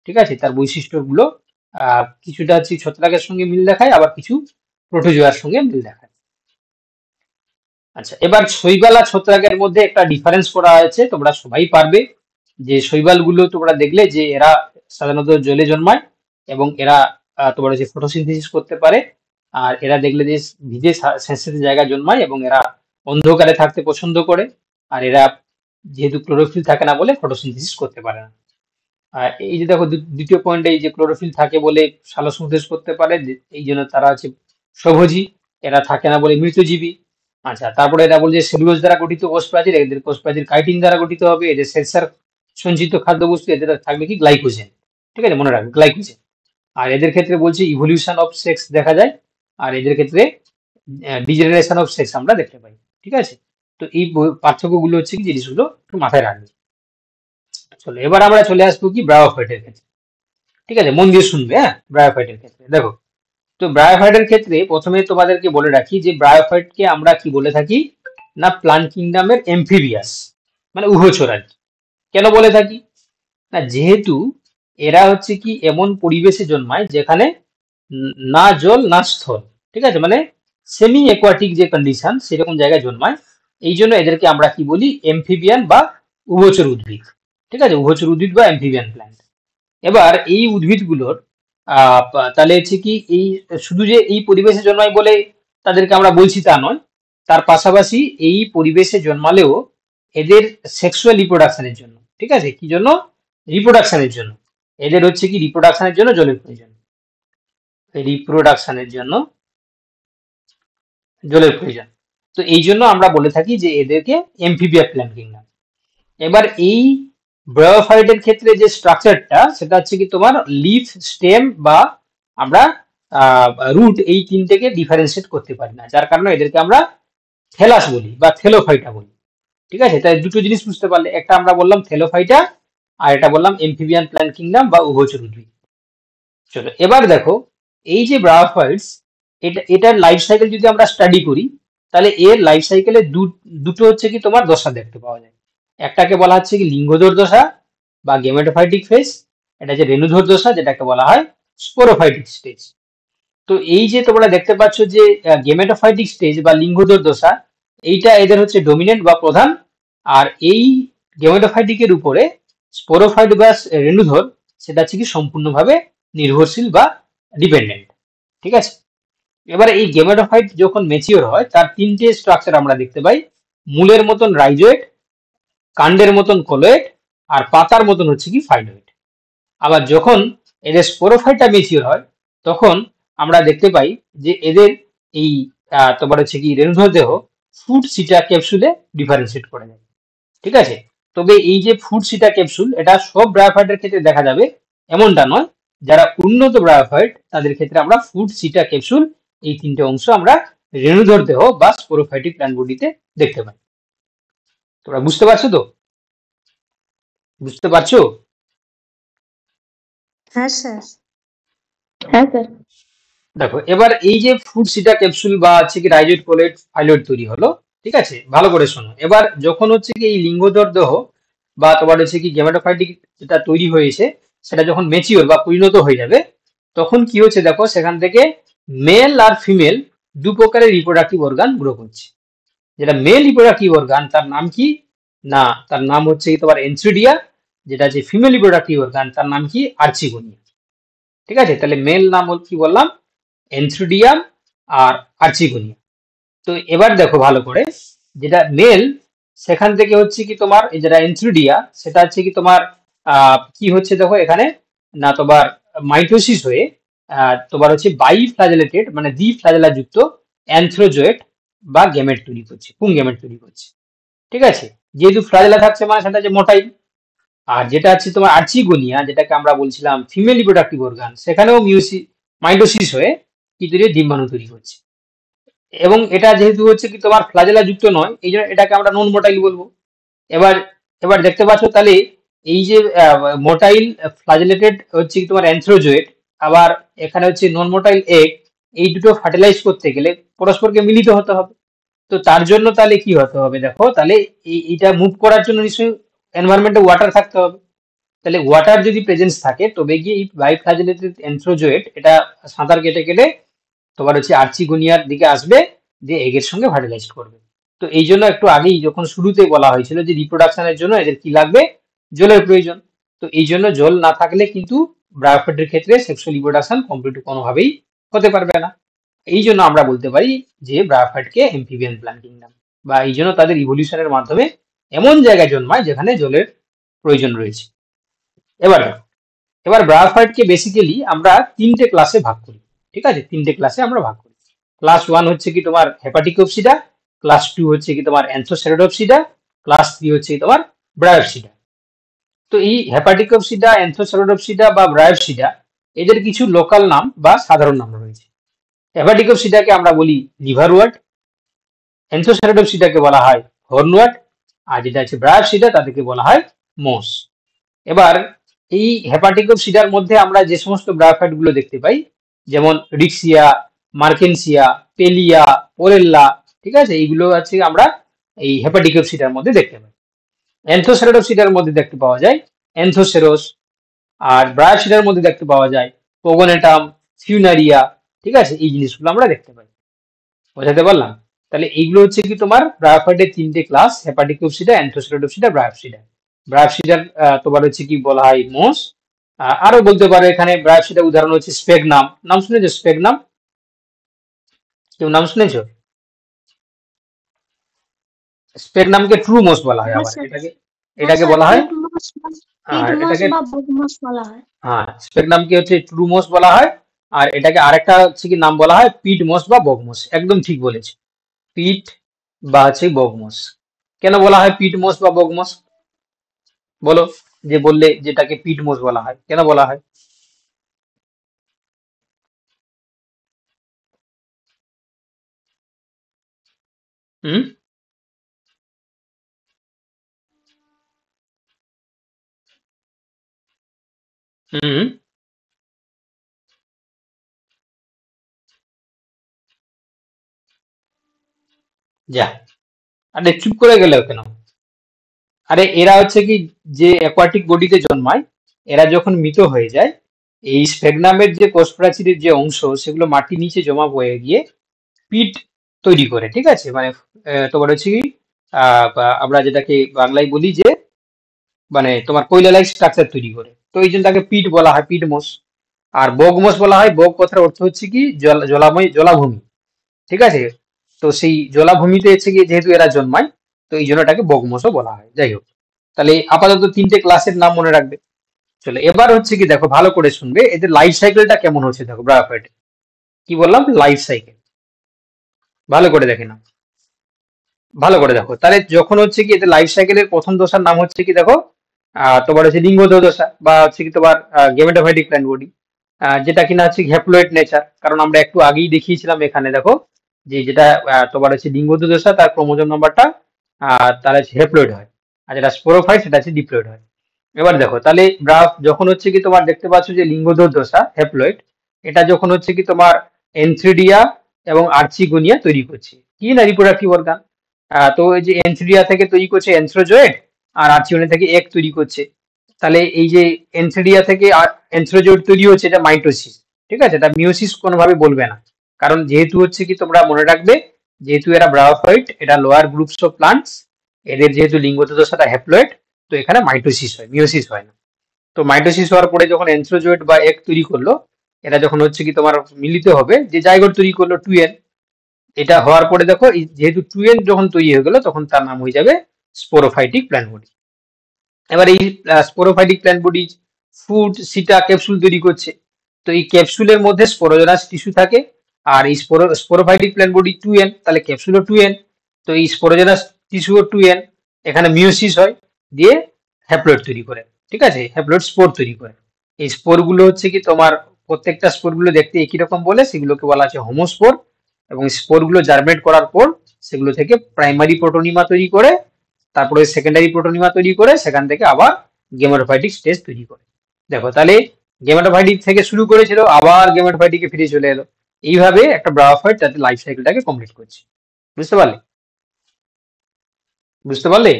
ঠিক আছে, তার বৈশিষ্ট্যগুলো কিছুটা হচ্ছে ছত্রাকের সঙ্গে মিল দেখায়, আবার কিছু প্রোটোজোয়ার সঙ্গে মিল দেখায়। আচ্ছা, এবার শৈবাল আর ছত্রাকের মধ্যে একটা ডিফারেন্স করা হয়েছে, তোমরা সবাই পারবে যে শৈবালগুলো তোমরা দেখলে যে এরা সাধারণত জলে জন্মায় এবং এরা তোমার হচ্ছে ফটোসিনথেসিস করতে পারে। আর এরা দেখলে যে ভিজে স্যাঁতসেঁতে জায়গায় জন্মায় এবং এরা অন্ধকারে থাকতে পছন্দ করে। আর এরা যেহেতু ক্লোরোফিল থাকে না বলে ফটোসিনথেসিস করতে পারে না। আর এই যে দেখো দ্বিতীয় পয়েন্টে এই যে ক্লোরোফিল থাকে বলে সালোকসংশ্লেষ করতে পারে, এই জন্য তারা হচ্ছে স্বভোজী, এরা থাকে না বলে মৃতজীবী। আচ্ছা, তারপরে এরা বলছে সেলুলোজ দ্বারা গঠিত কোষপ্রাচীর, এদের কোষপ্রাচীর কাইটিন দ্বারা গঠিত হবে, এদের সেলসার সঞ্চিত খাদ্যবস্তু, এদের থাকবে কি গ্লাইকোজেন। ঠিক আছে, মনে রাখবে গ্লাইকোজেন। আর এদের ক্ষেত্রে বলছি ইভলিউশন অফ সেক্স দেখা যায়, আর এদের ক্ষেত্রে ডিজেনারেশন অফ সেক্স আমরা দেখতে পাই। ঠিক আছে, তো এই পার্থক্যগুলো হচ্ছে কি জিনিসগুলো একটু মাথায় রাখবে। চলো এবার আমরা চলে আসবো কি ব্রায়োফাইটের ক্ষেত্রে। ঠিক আছে, মন দিয়ে শুনবে। হ্যাঁ, ব্রায়োফাইটের ক্ষেত্রে দেখো, তো ব্রায়োফাইটের ক্ষেত্রে প্রথমে তোমাদেরকে বলে রাখি যে ব্রায়োফাইটকে আমরা কি বলে থাকি না প্লান্ট কিংডমের এমফিবিয়াস, মানে উভচর আর কি। কেন বলে থাকি না, যেহেতু এরা হচ্ছে কি এমন পরিবেশে জন্মায় যেখানে না জল না স্থল, ঠিক আছে, মানে সেমি অ্যাকোয়াটিক যে কন্ডিশন সেরকম জায়গায় জন্মায়, এই জন্য এদেরকে আমরা কি বলি এমফিবিয়ান বা উভচর উদ্ভিদ। ঠিক আছে, উভচর উদ্ভিদ বা এমফিবিয়ান প্ল্যান্ট। এবার এই উদ্ভিদগুলোর তাহলে হচ্ছে কি এই শুধু যে এই পরিবেশে জন্মায় বলে তাদেরকে আমরা বলছি তা নয়, তার পাশাপাশি এই পরিবেশে জন্মালেও এদের সেক্সুয়াল রিপ্রোডাকশনের জন্য, ঠিক আছে, কি জন্য, রিপ্রোডাকশনের জন্য, এদের হচ্ছে কি রিপ্রোডাকশনের জন্য জলের প্রয়োজন, রিপ্রোডাকশনের জন্য জলের প্রয়োজন। তো এই জন্য আমরা বলে থাকি যে এদেরকে এমফিবিয়া প্ল্যান্ট কিংডম। এবার এই ব্রায়োফাইটের ক্ষেত্রে যে স্ট্রাকচারটা সেটা হচ্ছে কি তোমার লিফ, স্টেম বা আমরা রুট, এই তিনটেকে ডিফারেন্সিয়েট করতে পারি না, যার কারণে এদেরকে আমরা থেলাস বলি বা থেলোফাইটা বলি। ঠিক আছে, তাই দুটো জিনিস বুঝতে পারলে, একটা আমরা বললাম থেলোফাইটা আর এটা বললাম এমফিবিয়ান প্ল্যান্ট কিংডম বা উভচর উদ্ভিদ। চলো এবার দেখো, এই যে ব্রায়োফাইটস এটার লাইফ সাইকেল যদি আমরা স্টাডি করি, তাহলে এর লাইফ সাইকেলে দুটো হচ্ছে কি তোমার দশা দেখতে পাওয়া যায়। একটাকে বলা হচ্ছে কি লিঙ্গধর দশা বা গেমেটোফাইটিক ফেজ, এটা হচ্ছে রেণুধর দশা যেটাকে বলা হয় স্পোরোফাইটিক স্টেজ। তো এই যে তোমরা দেখতে পাচ্ছ যে গেমেটোফাইটিক স্টেজ বা লিঙ্গধর দশা, এইটা এদের হচ্ছে ডমিনেন্ট বা প্রধান। আর এই গেমেটোফাইটিকের উপরে স্পোরোফাইট বা রেণুধর সেটা হচ্ছে কি সম্পূর্ণভাবে নির্ভরশীল বা ডিপেন্ডেন্ট। ঠিক আছে, এবারে এই গেমেটোফাইট যখন ম্যাচিওর হয় তার তিনটে স্ট্রাকচার আমরা দেখতে পাই, মূলের মতন রাইজোয়েট, কাণ্ডের মতন কলোয়েড, আর পাতার মতন হচ্ছে কি ফাইলোয়েড। আবার যখন এদের স্পোরোফাইটটা ম্যাচিওর হয় তখন আমরা দেখতে পাই যে এদের এই তোমার হচ্ছে কি রেণুধর দেহ ফুড সিটা ক্যাপসুলে ডিফারেন্সিয়েট করে যায়। ঠিক আছে, তবে এই যে ফুড সিটা ক্যাপসুল এটা সব ব্রায়োফাইটের ক্ষেত্রে দেখা যাবে এমনটা নয়, যারা উন্নত ব্রায়োফাইট তাদের ক্ষেত্রে আমরা ফুড সিটা ক্যাপসুল এই তিনটে অংশ আমরা রেণুধর দেহ বা স্পোরোফাইটিক প্ল্যান্ট বডিতে দেখতে পাই। তোমরা বুঝতে পারছো তো? বুঝতে পারছো? হ্যাঁ স্যার। হ্যাঁ স্যার। দেখো এবার এই যে ফ্রুট সিটা ক্যাপসুল বা হচ্ছে কি রাইজয়েড কোলেট ফাইলয়েড তৈরি হলো, ঠিক আছে, ভালো করে শোনো। এবার যখন হচ্ছে কি এই লিঙ্গধর দেহ বা তোমার হচ্ছে কি গেমেটোফাইটিক যেটা তৈরি হয়েছে সেটা যখন ম্যাচিওর বা পরিণত হয়ে যাবে, তখন কি হচ্ছে দেখো সেখান থেকে মেল আর ফিমেল দু প্রকারের রিপ্রোডাক্টিভ অর্গান গ্রো করছে। যেটা মেল রিপ্রোডাক্টিভ অর্গান তার নাম কি না, তার নাম হচ্ছে কি তোমার এনথ্রিডিয়া, যেটা হচ্ছে ফিমেল রিপ্রোডাক্টিভ অর্গান তার নাম কি আর্চিগোনিয়া। ঠিক আছে, তাহলে মেল নাম কি বললাম, এনথ্রিডিয়াম আর আর্চিগোনিয়া। তো এবার দেখো ভালো করে, যেটা মেল সেখান থেকে হচ্ছে কি তোমার এই যেটা এনথ্রিডিয়া সেটা হচ্ছে কি তোমার কি হচ্ছে দেখো এখানে না, তোমার মাইটোসিস হয়ে তোমার হচ্ছে বাই ফ্ল্যাজেলেটেড মানে দ্বি ফ্ল্যাজেলা যুক্ত অ্যানথ্রোজয়েট বা গেমেট তৈরি করছে, পুং গেমেট তৈরি করছে। ঠিক আছে, যেহেতু ফ্ল্যাজেলা থাকছে মানে সেটা হচ্ছে মোটাইল। আর যেটা হচ্ছে তোমার আর্চিগোনিয়া যেটাকে আমরা বলছিলাম ফিমেল রিপ্রোডাক্টিভ অর্গান, সেখানেও মাইটোসিস হয়ে কি তৈরি ডিম্বাণু তৈরি করছে। এবং এটা যেহেতু হচ্ছে কি তোমার ফ্লাজেলা যুক্ত নয়, এই জন্য এটাকে আমরা নন মোটাইল বলবো। এবার এবার দেখতে পাচ্ছ তাহলে এই যে মোটাইল ফ্লাজেলেটেড হচ্ছে কি তোমার অ্যানথ্রোজয়েট, আবার এখানে হচ্ছে নন মোটাইল এগ, এই দুটো ফার্টিলাইজ করতে গেলে পরস্পরকে মিলিত হতে হবে। তো তার জন্য তাহলে কি হতে হবে দেখো, তাহলে এইটা মুভ করার জন্য নিশ্চয়ই এনভায়রনমেন্টে ওয়াটার থাকতে হবে। তাহলে ওয়াটার যদি প্রেজেন্স থাকে তবে গিয়ে এই বাইফ্লাজেলেটেড অ্যানথ্রোজয়েট এটা সাঁতার কেটে কেটে তোমার হচ্ছে আর্চিগোনিয়ার দিকে আসবে, যে এগের সঙ্গে ফার্টিলাইজ করবে। তো এই জন্য একটু আগেই যখন শুরুতে বলা হয়েছিল যে রিপ্রোডাকশনের জন্য এদের কি লাগবে, জলের প্রয়োজন। তো এই জন্য জল না থাকলে কিন্তু ব্রায়োফাইটের ক্ষেত্রে সেক্সুয়াল রিপ্রোডাকশন কমপ্লিট কোনোভাবেই হতে পারবে না। এই জন্য আমরা বলতে পারি যে ব্রায়োফাইটকে এমফিবিয়ান প্ল্যান্ট কিংডম, বা এই জন্য তাদের ইভলিউশনের মাধ্যমে এমন জায়গায় জন্মায় যেখানে জলের প্রয়োজন রয়েছে। এবার দেখো, এবার ব্রায়োফাইটকে বেসিক্যালি আমরা তিনটে ক্লাসে ভাগ করি। ঠিক আছে, তিনটে ক্লাসে আমরা ভাগ করি। ক্লাস 1 হচ্ছে কি তোমার হেপাটিকোপসিডা, ক্লাস 2 হচ্ছে কি তোমার অ্যানথোসেরাডোপসিডা, ক্লাস 3 হচ্ছে কি তোমার ব্রায়োপসিডা। তো এই হেপাটিকোপসিডা, অ্যানথোসেরাডোপসিডা বা ব্রায়োপসিডা এদের কিছু লোকাল নাম বা সাধারণ নাম রয়েছে। হেপাটিকোপসিডাকে আমরা বলি লিভারওয়ার্ট, অ্যানথোসেরাডোপসিডাকে বলা হয় হর্নওয়ার্ট, আর যেটা হচ্ছে ব্রায়োপসিডা তাদেরকে বলা হয় মোস। এবার এই হেপাটিকোপসিডার মধ্যে আমরা যে সমস্ত ব্রায়োফাইট গুলো দেখতে পাই, যেমন রিক্সিয়া, মার্কেনসিয়া, পেলিয়া, পোরেল্লা, ঠিক আছে, এইগুলো আছে আমরা এই হেপাটিকোপসিডার মধ্যে দেখতে পাই। অ্যানথোসেরাডোপসিডার মধ্যে দেখতে পাওয়া যায় অ্যানথোসেরোস, আর ব্রায়োপসিডার মধ্যে দেখতে পাওয়া যায় পোগোনেটাম, ফিউনারিয়া। ঠিক আছে, এই জিনিসগুলো আমরা দেখতে পাই। বোঝাতে পারলাম? তাহলে এইগুলো হচ্ছে কি তোমার ব্রায়োফাইটের তিনটে ক্লাস, হেপাটিকোপসিডা, অ্যানথোসেরাডোপসিডা, ব্রায়োপসিডা। ব্রায়োপসিডার তোমার হচ্ছে কি বলা হয় মোস। আরো বলতে পারো এখানে ব্রায়োপসিডা উদাহরণ হচ্ছে স্পেগনাম, নাম শুনেছো স্পেগনাম? কেউ নাম শুনেছো? স্পেগনামকে ট্রু মোস বলা হয়, হ্যাঁ আবার স্যার। এটাকে হ্যাঁ এটাকে স্যার, বলা হয় পিড মোস এটাকে বা বুক মোস বলা হয়। হ্যাঁ, স্পেগনামকে হচ্ছে ট্রু মোস বলা হয়। আর এটাকে আরেকটা হচ্ছে কি নাম বলা হয় পিড মোস বা বগমোস। একদম ঠিক বলেছে, পিট বা হচ্ছে বগমোস। কেন বলা হয় পিট মোস বা বগমোস বলো, যে বললে যেটাকে পিট মোস বলা হয় কেন বলা হয়? হুম হুম যা, আরে চুপ করে গেলে কেন? আরে এরা হচ্ছে কি যে অ্যাকোয়াটিক বডিতে জন্মায়, এরা যখন মৃত হয়ে যায় এই স্ফেগনামের যে কোষ প্রাচীরের যে অংশ সেগুলো মাটির নিচে জমা হয়ে গিয়ে পিট তৈরি করে। ঠিক আছে, মানে তোমার হচ্ছে কি আমরা যেটাকে বাংলায় বলি যে মানে তোমার কৈলা লাইক স্ট্রাকচার তৈরি করে। তো এই জন্য তাকে পিট বলা হয়, পিট মোস। আর বগমোস বলা হয়, বগ কথার অর্থ হচ্ছে কি জলাময় জলাভূমি। ঠিক আছে, তো সেই জলাভূমিতে হচ্ছে কি যেহেতু এরা জন্মায়, তো এই জন্য এটাকে বগমোসও বলা হয়। যাই হোক, তাহলে আপাতত তিনটে ক্লাসের নাম মনে রাখবে। চলো এবার হচ্ছে কি দেখো ভালো করে শুনবে, এদের লাইফ সাইকেলটা কেমন হচ্ছে দেখো ব্রায়োফাইটে। কি বললাম? Life cycle. ভালো করে দেখে না, ভালো করে দেখো। তাহলে যখন হচ্ছে কি এদের লাইফ সাইকেলের প্রথম দশার নাম হচ্ছে কি দেখো তোমার হচ্ছে লিঙ্গধর দশা বা হচ্ছে কি তোমার গেমেটোফাইটিক প্ল্যান্ট বডি। যেটা কিনা হচ্ছে হ্যাপ্লয়েড নেচার, কারণ আমরা একটু আগেই দেখিয়েছিলাম এখানে দেখো যে যেটা তোমার হচ্ছে লিঙ্গদ্র দশা তার ক্রোমোজোম নাম্বারটা তার হচ্ছে হ্যাপ্লয়েড হয়, আর যেটা স্পোরোফাইট সেটা হচ্ছে ডিপ্লয়েড হয়। এবার দেখো তাহলে গ্রাফ যখন হচ্ছে কি তোমার দেখতে পাচ্ছ যে লিঙ্গদ্র দশা হ্যাপ্লয়েড, এটা যখন হচ্ছে কি তোমার এনথ্রিডিয়া এবং আর্চিগোনিয়া তৈরি করছে কি না রিপ্রোডাক্টিভ অর্গান। তো এই যে এনথ্রিডিয়া থেকে তৈরি করছে এনথ্রোজয়েড, আর আর্চিগোনিয়া থেকে এক তৈরি করছে। তাহলে এই যে এনথ্রিডিয়া থেকে এনথ্রোজয়েড তৈরি হচ্ছে এটা মাইটোসিস, ঠিক আছে, এটা মিওসিস কোনোভাবে বলবে না, কারণ যেহেতু হচ্ছে কি তোমরা মনে রাখবে যেহেতু এরা ব্রায়োফাইট, এটা লোয়ার গ্রুপস অফ প্লান্টস, এদের যেহেতু লিঙ্গদ্র দশাটা হ্যাপ্লয়েড, তো এখানে মাইটোসিস হয়, মিওসিস হয় না। তো মাইটোসিস হওয়ার পরে যখন এনথ্রোজয়েড বা এক তৈরি করলো, এরা যখন হচ্ছে কি তোমার মিলিত হবে, যে জাইগোট তৈরি করলো 2n, এটা হওয়ার পরে দেখো যেহেতু 2n যখন তৈরি হয়ে গেল তখন তার নাম হয়ে যাবে স্পোরোফাইটিক প্ল্যান্ট বডি। এবার এই স্পোরোফাইটিক প্ল্যান্ট বডি ফুড সিটা ক্যাপসুল তৈরি করছে। তো এই ক্যাপসুলের মধ্যে স্পোরোজেনাস টিস্যু থাকে, আর এই স্পোরোফাইটিক প্ল্যান্ট বডি 2n, তাহলে ক্যাপসুলও 2n, তো এই স্পোরোজেনাস টিস্যুও 2n, এখানে মিওসিস হয়, দিয়ে হ্যাপ্লয়েড তৈরি করে, ঠিক আছে, হ্যাপ্লয়েড স্পোর তৈরি করে। এই স্পোরগুলো হচ্ছে কি তোমার প্রত্যেকটা স্পোরগুলো দেখতে একই রকম বলে সেগুলোকে বলা আছে হোমোস্পোর, এবং স্পোরগুলো জার্মিনেট করার পর সেগুলো থেকে প্রাইমারি প্রোটোনিমা তৈরি করে, তারপরে সেকেন্ডারি প্রোটোনিমা তৈরি করে, সেখান থেকে আবার গেমেটোফাইটিক স্টেজ তৈরি করে। দেখো তাহলে গেমেটোফাইটিক থেকে শুরু করেছিল, আবার গেমেটোফাইটিকে ফিরে চলে এলো, এইভাবে একটা ব্রায়োফাইট তাদের লাইফ সাইকেলটাকে কমপ্লিট করছে। বুঝতে পারলে? বুঝতে পারলে?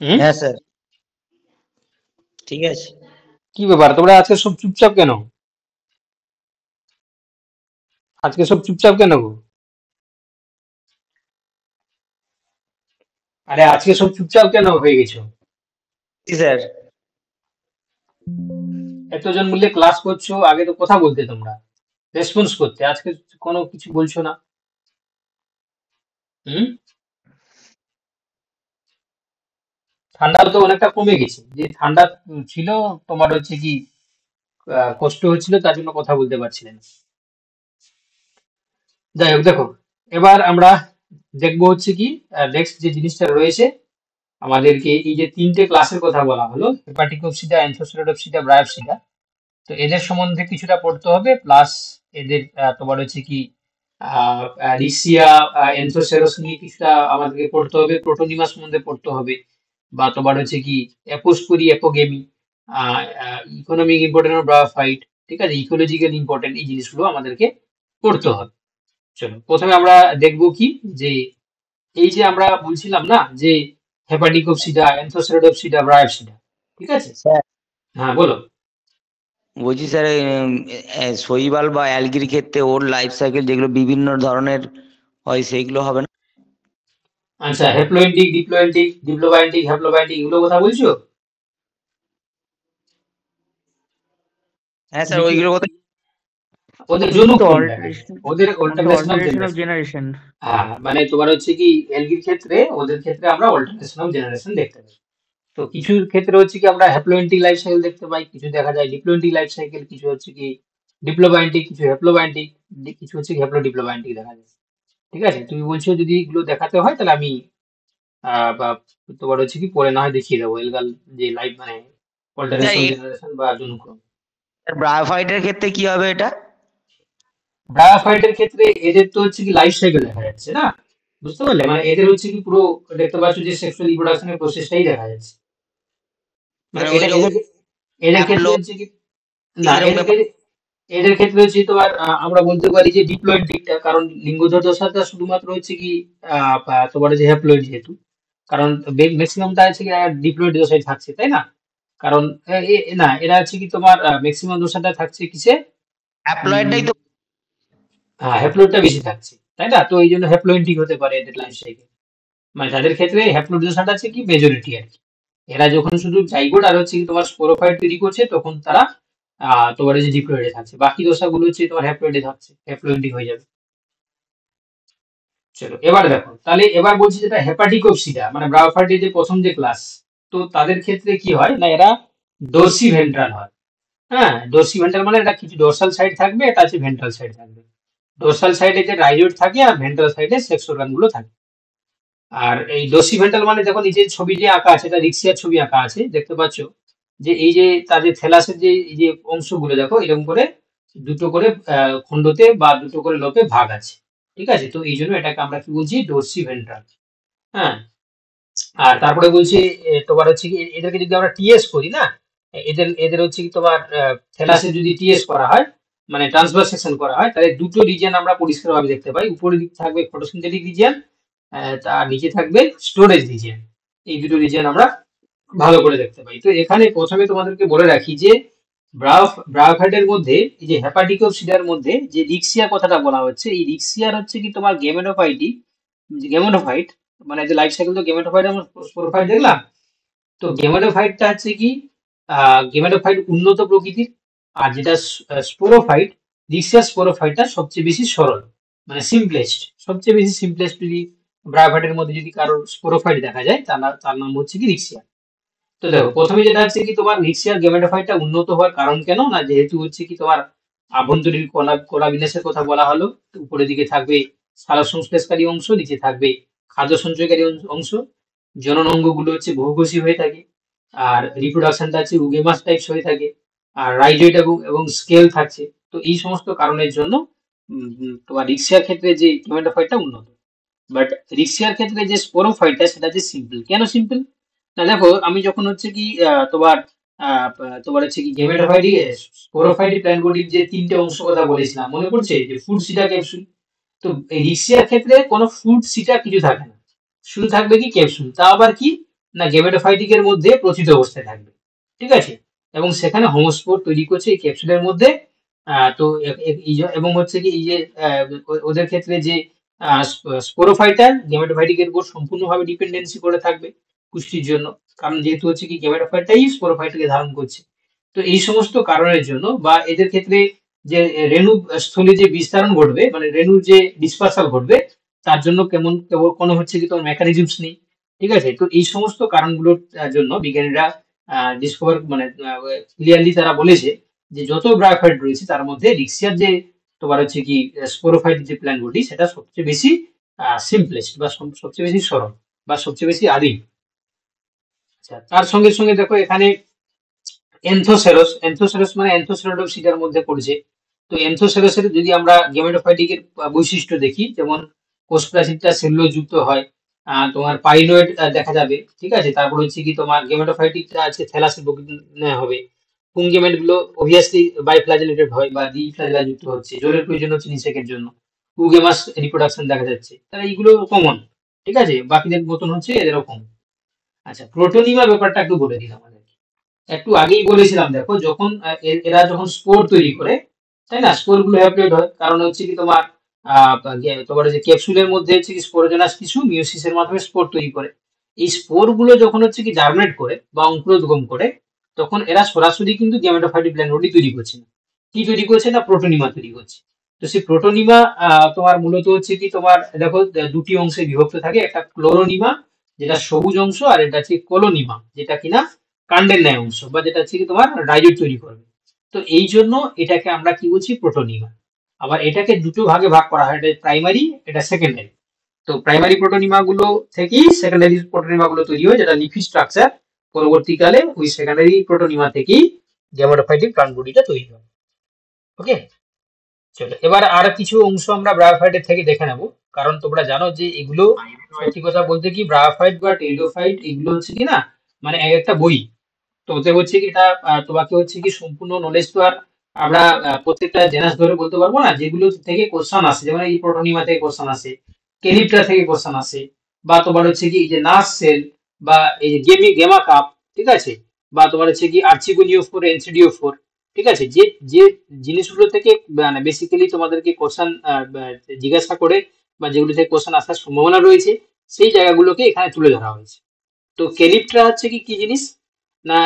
হুম, হ্যাঁ স্যার, ঠিক আছে। কি ব্যাপার তোমরা আজকে সব চুপচাপ কেন? আজকে সব চুপচাপ কেন গো? আরে আজকে সব চুপচাপ কেন হয়ে গেছো? জি স্যার। এতজন মিলে ক্লাস করছো, আগে তো কথা বলতে, তোমরা রেসপন্স করতে, আজকে কোনো কিছু বলছো না। হুম, ঠান্ডা তো অনেকটা কমে গেছে, যে ঠান্ডা ছিল তোমার হচ্ছে কি কষ্ট হচ্ছিল তার জন্য কথা বলতে পারছিলে না। যাই হোক দেখো, এবার আমরা দেখবো হচ্ছে কি নেক্সট যে জিনিসটা রয়েছে আমাদেরকে, এই যে তিনটে ক্লাসের কথা বলা হলো, হেপাটিকোপসিডা, অ্যানথ্রাসিডোপ্সিডা, ব্রায়োপসিডা, তো এদের সম্বন্ধে কিছুটা পড়তে হবে, প্লাস এদের তোমার হচ্ছে কি রিসিয়া, এনথ্রোসেরস নিয়ে কিছুটা আমাদেরকে পড়তে হবে, প্রোটোনিমা সম্বন্ধে পড়তে হবে, বা তোমার হচ্ছে কি অ্যাপোস্পোরি, অ্যাপোগেমি, ইকোনমিক ইম্পর্টেন্ট অফ ব্রায়োফাইট, ঠিক আছে, ইকোলজিক্যাল ইম্পর্টেন্ট, এই জিনিসগুলো আমাদেরকে পড়তে হবে। চলো প্রথমে আমরা দেখবো কি, যে এই যে আমরা বলছিলাম না যে হেপাটিকোপসিডা, এনথ্রোসেরোডোপসিডা, ব্রায়োপসিডা, ঠিক আছে, স্যার হ্যাঁ বলো। বলছি স্যার, শৈবাল বা অ্যালগির ক্ষেত্রে ওর লাইফ সাইকেল যেগুলো বিভিন্ন ধরনের হয় সেইগুলো হবে না? আচ্ছা, হ্যাপ্লোয়েন্টিক, ডিপ্লোয়েন্টিক, ডিপ্লোবায়োন্টিক, হ্যাপ্লোবায়োন্টিক, এগুলো কথা বলছো হ্যাঁ স্যার, নাকি? ওইগুলো কথা। ওদের জনুক তো কোনটা, ওদের alternation of alteration of generation. Generation. হ্যাঁ, মানে তোমার হচ্ছে কি এলগির ক্ষেত্রে, ওদের ক্ষেত্রে আমরা অল্টারনেশন অফ জেনারেশন দেখতে পাই। তো কিছুর ক্ষেত্রে হচ্ছে কি আমরা হ্যাপ্লোয়েন্টিক লাইফ সাইকেল দেখতে পাই, কিছু দেখা যায় ডিপ্লোয়েন্টিক লাইফ সাইকেল, কিছু হচ্ছে কি ডিপ্লোবায়োন্টিক, কিছু হ্যাপ্লোবায়োন্টিক, কিছু হচ্ছে হ্যাপ্লোডিপ্লোবায়োন্টিক দেখা যায়। ঠিক আছে, তুমি বলছো যদি এগুলো দেখাতে হয় তাহলে আমি বা তোমার হচ্ছে কি পরে না হয় দেখিয়ে দেবো এলগাল যে লাইফ মানে অল্টারনেশন অফ জেনারেশন বা জনুক্রম। ব্রায়োফাইটের ক্ষেত্রে কি হবে এটা? ব্রায়োফাইটের ক্ষেত্রে এদের তো হচ্ছে কি লাইফ সাইকেল দেখা যাচ্ছে না, বুঝতে পারলে, মানে এদের হচ্ছে কি পুরো দেখতে পাচ্ছ যে সেক্সুয়াল রিপ্রোডাকশনের প্রসেসটাই দেখা যাচ্ছে, মানে মানে ওই রকম এদের ক্ষেত্রে হচ্ছে কি না, এরকম ব্যাপার। এদের ক্ষেত্রে হচ্ছে তোমার আমরা বলতে পারি যে ডিপ্লয়েড দিকটা, কারণ লিঙ্গজ দশাটা শুধুমাত্র হচ্ছে কি তোমার যে হ্যাপ্লয়েড যেহেতু, কারণ ম্যাক্সিমামটা হচ্ছে কি ডিপ্লয়েড দশায় থাকছে, তাই না? কারণ না, এরা হচ্ছে কি তোমার ম্যাক্সিমাম দশাটা থাকছে কিসে, হ্যাপ্লয়েডটাই তো। হ্যাপ্লয়েডটা বেশি থাকছে, তাই না? তো এই জন্য হ্যাপ্লয়েন্টিক হতে পারে এদের লাইফ সাইকেল, মানে তাদের ক্ষেত্রে হ্যাপ্লয়েড দশাটা আছে কি মেজরিটি আর কি। এরা যখন শুধু জাইগোট আর হচ্ছে কি তোমার স্পোরোফাইট তৈরি করছে তখন তারা তোমার এই যে ডিপ্লয়েডে থাকছে, বাকি দশাগুলো হচ্ছে তোমার হ্যাপ্লয়েডে থাকছে, হ্যাপ্লয়েন্টিক হয়ে যাবে। চলো এবার দেখো, তাহলে এবার বলছি যেটা হেপাটিকোপসিডা মানে ব্রায়োফাইটের যে প্রথম যে ক্লাস, তো তাদের ক্ষেত্রে কি হয় না, এরা ডোরসি ভেন্ট্রাল হয়। হ্যাঁ, ডোরসি ভেন্ট্রাল মানে এটা কিছু ডোরসাল সাইড থাকবে, এটা হচ্ছে ভেন্ট্রাল সাইড থাকবে। ডোরসাল সাইডে যে রাইজয়েড থাকে আর ভেন্ট্রাল সাইডে সেক্স অর্গান গুলো থাকে। আর এই ডসি ভেন্ট্রাল মানে দেখো নিচের ছবি যে আঁকা আছে, এটা রিক্সিয়ার ছবি আঁকা আছে, দেখতে পাচ্ছ যে এই যে তাদের থেলাসের যে এই যে অংশগুলো দেখো এরকম করে দুটো করে খণ্ডতে বা দুটো করে লোপে ভাগ আছে, ঠিক আছে। তো এই জন্য এটাকে আমরা কি বলছি, ডসি ভেন্ট্রাল। হ্যাঁ, আর তারপরে বলছি তোমার হচ্ছে কি এদেরকে যদি আমরা টিএস করি না, এদের এদের হচ্ছে কি তোমার থেলাসে যদি টিএস করা হয়, মানে ট্রান্সভার্স সেকশন করা হয়, তাহলে দুটো রিজিয়ন আমরা পরিষ্কারভাবে দেখতে পাই। উপরের দিক থাকবে ফটোসিনথেটিক রিজিয়ন, তার নিচে থাকবে স্টোরেজ রিজিয়ন। এই দুটো রিজিয়ন আমরা ভালো করে দেখতে পাই। তো এখানে প্রথমে তোমাদেরকে বলে রাখি যে ব্রায়োফাইটের মধ্যে এই যে হেপাটিকোপসিডার মধ্যে যে রিক্সিয়া কথাটা বলা হচ্ছে, এই রিক্সিয়ার হচ্ছে কি তোমার গেমেটোফাইট, মানে যে লাইফ সাইকেল তো গেমেটোফাইট আমরা স্পোরোফাইট দেখলাম। তো গেমেটোফাইটটা হচ্ছে কি গেমেটোফাইট উন্নত প্রকৃতির, আর যেটা স্পোরোফাইট, রিক্সিয়া স্পোরোফাইটটা সবচেয়ে বেশি সরল, মানে সিম্পলেস্ট, সবচেয়ে বেশি সিম্পলেস্ট। যদি ব্রায়োফাইটের মধ্যে যদি কারোর স্পোরোফাইট দেখা যায় তার নাম হচ্ছে কি রিক্সিয়া। তো দেখো প্রথমে যেটা হচ্ছে কি তোমার রিক্সিয়ার গেমেটোফাইটটা উন্নত হওয়ার কারণ কেন না, যেহেতু হচ্ছে কি তোমার আভ্যন্তরীণ কলা বিন্যাসের কথা বলা হলো। তো উপরের দিকে থাকবে সালোক সংশ্লেষকারী অংশ, নিচে থাকবে খাদ্য সঞ্চয়কারী অংশ। জনন অঙ্গগুলো হচ্ছে বহুকোষী হয়ে থাকে, আর রিপ্রোডাকশনটা হচ্ছে উগেমাস টাইপস হয়ে থাকে, আর রাইজয়েড এবং স্কেল থাকছে। তো এই সমস্ত কারণের জন্য তোমার রিক্সিয়ার ক্ষেত্রে যে গেমেটোফাইটটা উন্নত। বাট রিক্সিয়ার ক্ষেত্রে যে স্পোরোফাইটটা সেটা যে সিম্পল। কেন সিম্পল না, দেখো আমি যখন হচ্ছে কি তোমার হচ্ছে কি গেমেটোফাইট স্পোরোফাইট প্ল্যান্ট বডির যে তিনটে অংশ কথা বলেছিলাম, মনে পড়ছে, যে ফুড সিটা ক্যাপসুল। তো এই রিক্সিয়ার ক্ষেত্রে কোনো ফুড সিটা কিছু থাকে না, শুধু থাকবে কি ক্যাপসুল। তা আবার কি না, গেমেটোফাইটিকের মধ্যে প্রথিত অবস্থায় থাকবে, ঠিক আছে। এবং সেখানে হোমোস্পোর তৈরি করছে এই ক্যাপসুলের মধ্যে। তো এবং হচ্ছে কি এই যে ওদের ক্ষেত্রে যে স্পোরোফাইটার গেমেটোফাইটিকের উপর সম্পূর্ণভাবে ডিপেন্ডেন্সি করে থাকবে পুষ্টির জন্য, কারণ যেহেতু হচ্ছে কি গেমেটোফাইটটাই স্পোরোফাইটকে ধারণ করছে। তো এই সমস্ত কারণের জন্য বা এদের ক্ষেত্রে যে রেণু স্থলে যে বিস্তারণ ঘটবে, মানে রেণুর যে ডিসপার্সাল ঘটবে, তার জন্য কোনো হচ্ছে কি তোমার মেকানিজমস নেই, ঠিক আছে। তো এই সমস্ত কারণগুলোর জন্য বিজ্ঞানীরা ডিসকভার মানে ক্লিয়ারলি তারা বলেছে যে যত ব্রায়োফাইট রয়েছে তার মধ্যে রিক্সিয়ার যে তোমার হচ্ছে কি স্পোরোফাইট যে প্ল্যান্ট বডি, সেটা সবচেয়ে বেশি সিম্পলেস্ট বা সবচেয়ে বেশি সরল বা সবচেয়ে বেশি আদিম। আচ্ছা, তার সঙ্গে সঙ্গে দেখো এখানে এন্থোসেরস মানে এন্থোসেরাডোপসিডার মধ্যে পড়ছে। তো এন্থোসেরসের যদি আমরা গেমেটোফাইটিকের বৈশিষ্ট্য দেখি, যেমন কোষ প্রাচীরটা সেলুলোজ যুক্ত হয়, তোমার পাইলয়েড দেখা যাবে, ঠিক আছে। তারপর হচ্ছে কি তোমার গেমেটোফাইটিকটা আছে থ্যালাসের হবে। পুংগেমেট গুলো অবভিয়াসলি বাইফ্লাজেলেটেড হয় বা ডিফ্লাজেলা যুক্ত হচ্ছে, জলের প্রয়োজন হচ্ছে নিষেকের জন্য। উগেমাস রিপ্রোডাকশন দেখা যাচ্ছে, তাহলে এইগুলো কমন, ঠিক আছে, বাকিদের মতন হচ্ছে এদেরও কমন। আচ্ছা, প্রোটোনিমা ব্যাপারটা একটু বলে দিলাম আমাদের, একটু আগেই বলেছিলাম। দেখো যখন এরা যখন স্পোর তৈরি করে, তাই না, স্পোর গুলো হ্যাপ্লয়েড হয়, কারণ হচ্ছে কি তোমার তোমার যে ক্যাপসুলের মধ্যে হচ্ছে কি স্পোরোজেনাস কিছু মিওসিসের মাধ্যমে স্পোর তৈরি করে। এই স্পোর গুলো যখন হচ্ছে কি জার্মিনেট করে বা অঙ্কুরোদ্গম করে, তখন এরা সরাসরি কিন্তু গ্যামেটোফাইটিক প্ল্যান্ট বডি তৈরি করছে না, কি তৈরি করছে না, প্রোটোনিমা তৈরি করছে। তো সেই প্রোটোনিমা তোমার মূলত হচ্ছে কি তোমার দেখো দুটি অংশে বিভক্ত থাকে, একটা ক্লোরোনিমা যেটা সবুজ অংশ, আর এটা হচ্ছে কোলোনিমা যেটা কিনা কাণ্ডের ন্যায় অংশ, বা যেটা হচ্ছে কি তোমার রাইজয়েড তৈরি করবে। তো এই জন্য এটাকে আমরা কি বলছি, প্রোটোনিমা। আবার এটাকে দুটো ভাগে ভাগ করা হয়, এটা প্রাইমারি, এটা সেকেন্ডারি। তো প্রাইমারি প্রোটোনিমা গুলো থেকেই সেকেন্ডারি প্রোটোনিমা গুলো তৈরি হয়, যেটা লিফি স্ট্রাকচার। পরবর্তীকালে ওই সেকেন্ডারি প্রোটোনিমা থেকেই গ্যামেটোফাইটিক প্ল্যান্ট বডিটা তৈরি হয়। ওকে, চলো এবার আর কিছু অংশ আমরা ব্রায়োফাইটের থেকে দেখে নেব, কারণ তোমরা জানো যে এগুলো সত্যি কথা বলতে কি ব্রায়োফাইট বা টেরিডোফাইট এগুলো হচ্ছে কি না, মানে এক একটা বই। তো ওতে হচ্ছে কি এটা তোমাকে হচ্ছে কি সম্পূর্ণ নলেজ তো আর আমরা প্রত্যেকটা জেনাস ধরে বলতে পারবো না। যেগুলো থেকে কোশ্চান আসে, যেমন এই প্রোটোনিমা থেকে কোশ্চান আসে, কেলিপ্টা থেকে কোশ্চান আসে, বা তোমার হচ্ছে কি এই যে নার্স সেল বা এই যে গেমা কাপ, ঠিক আছে, বা তোমার হচ্ছে কি আর্চিগোনিও4 এনসিডিও4, ঠিক আছে। যে যে জিনিসগুলো থেকে মানে বেসিক্যালি তোমাদেরকে কোশ্চান জিজ্ঞাসা করে বা যেগুলো থেকে কোশ্চান আসার সম্ভাবনা রয়েছে, সেই জায়গাগুলোকে এখানে তুলে ধরা হয়েছে। তো কেলিপ্টা হচ্ছে কি কি জিনিস না,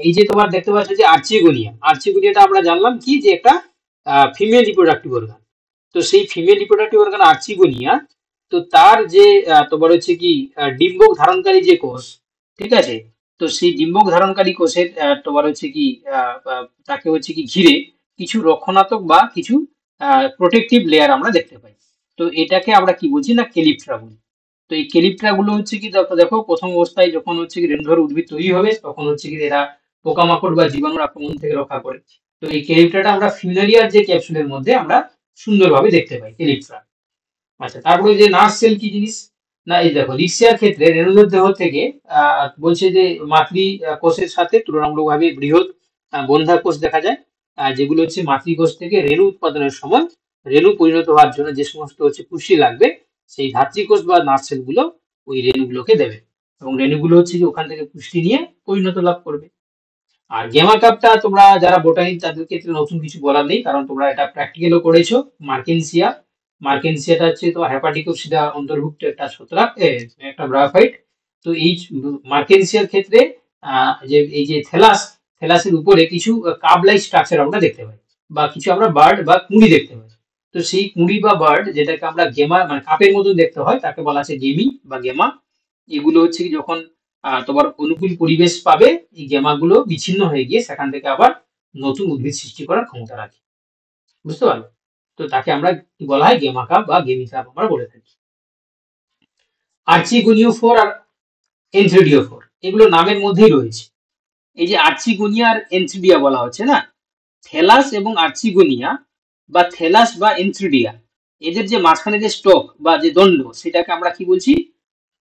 এই যে তোমার দেখতে পাচ্ছ যে আর্চিগোনিয়াটা আমরা জানলাম কি যে একটা ফিমেল রিপ্রোডাক্টিভ অর্গান। তো সেই ফিমেল রিপ্রোডাক্টিভ অর্গান আর্চিগোনিয়া, তো তার যে তোমার হচ্ছে কি ডিম্বক ধারণকারী যে কোষ, ঠিক আছে। তো সেই ডিম্বক ধারণকারী কোষের তোমার হচ্ছে কি তাকে হচ্ছে কি ঘিরে কিছু রক্ষণাত্মক বা কিছু প্রোটেকটিভ লেয়ার আমরা দেখতে পাই। তো এটাকে আমরা কি বলছি না, কেলিপ্টা বলি। তো এই ক্যালিপ্টা গুলো হচ্ছে কি দেখো দেখো প্রথম অবস্থায় যখন হচ্ছে কি রেণুধর উদ্ভিদ তৈরি হবে তখন হচ্ছে কি এরা পোকামাকড় বা জীবাণুর আক্রমণ থেকে রক্ষা করে। তো এই ক্যালিপ্টাটা আমরা ফিউনারিয়ার যে ক্যাপসুলের মধ্যে আমরা সুন্দরভাবে দেখতে পাই ক্যালিপ্টা। আচ্ছা, তারপরে যে নার্ভ সেল কি জিনিস, না এই দেখো লিক্সিয়ার ক্ষেত্রে রেণুধর দেহ থেকে বলছে যে মাতৃ কোষের সাথে তুলনামূলকভাবে বৃহৎ বন্ধ্যা কোষ দেখা যায়, যেগুলো হচ্ছে মাতৃকোষ থেকে রেণু উৎপাদনের সময় রেণু পরিণত হওয়ার জন্য যে সমস্ত হচ্ছে পুষ্টি লাগবে সেই ধাত্রীকোষ বা নার্ভ সেল গুলো ওই রেণুগুলোকে দেবে এবং রেণুগুলো হচ্ছে কি ওখান থেকে পুষ্টি নিয়ে পরিণত লাভ করবে। আর গেমা কাপটা তোমরা যারা বোটানি তাদের ক্ষেত্রে নতুন কিছু বলার নেই, কারণ তোমরা এটা প্র্যাকটিক্যালও করেছো। মার্কেনসিয়া, মার্কেনসিয়াটা হচ্ছে তোমার হেপাটিকোসিডা অন্তর্ভুক্ত একটা ছত্রাক, একটা ব্রায়োফাইট। তো এই মার্কেনসিয়ার ক্ষেত্রে যে এই যে থেলাসের উপরে কিছু কাপ লাইক স্ট্রাকচার আমরা দেখতে পাই বা কিছু আমরা বার্ড বা কুঁড়ি দেখতে পাই। তো সেই কুঁড়ি বা বার্ড যেটাকে আমরা গেমা মানে কাপের মতো দেখতে হয় তাকে বলা আছে গেমি বা গেমা। এগুলো হচ্ছে কি যখন তোমার অনুকূল পরিবেশ পাবে এই গেমাগুলো বিচ্ছিন্ন হয়ে গিয়ে সেখান থেকে আবার নতুন উদ্ভিদ সৃষ্টি করার ক্ষমতা রাখে, বুঝতে পারলো? তো তাকে আমরা কি বলা হয় গেমা কাপ বা গেমি কাপ আমরা বলে থাকি। আর্চিগোনিওফোর আর এনথ্রিডিওফোর এগুলো নামের মধ্যেই রয়েছে। এই যে আর্চিগোনিয়া আর এনথ্রিডিয়া বলা হচ্ছে না, থেলাস এবং আর্চিগোনিয়া বা থেলাস বা এনথ্রিডিয়া এদের যে মাঝখানে যে স্টক বা যে দণ্ড সেটাকে আমরা কি বলছি,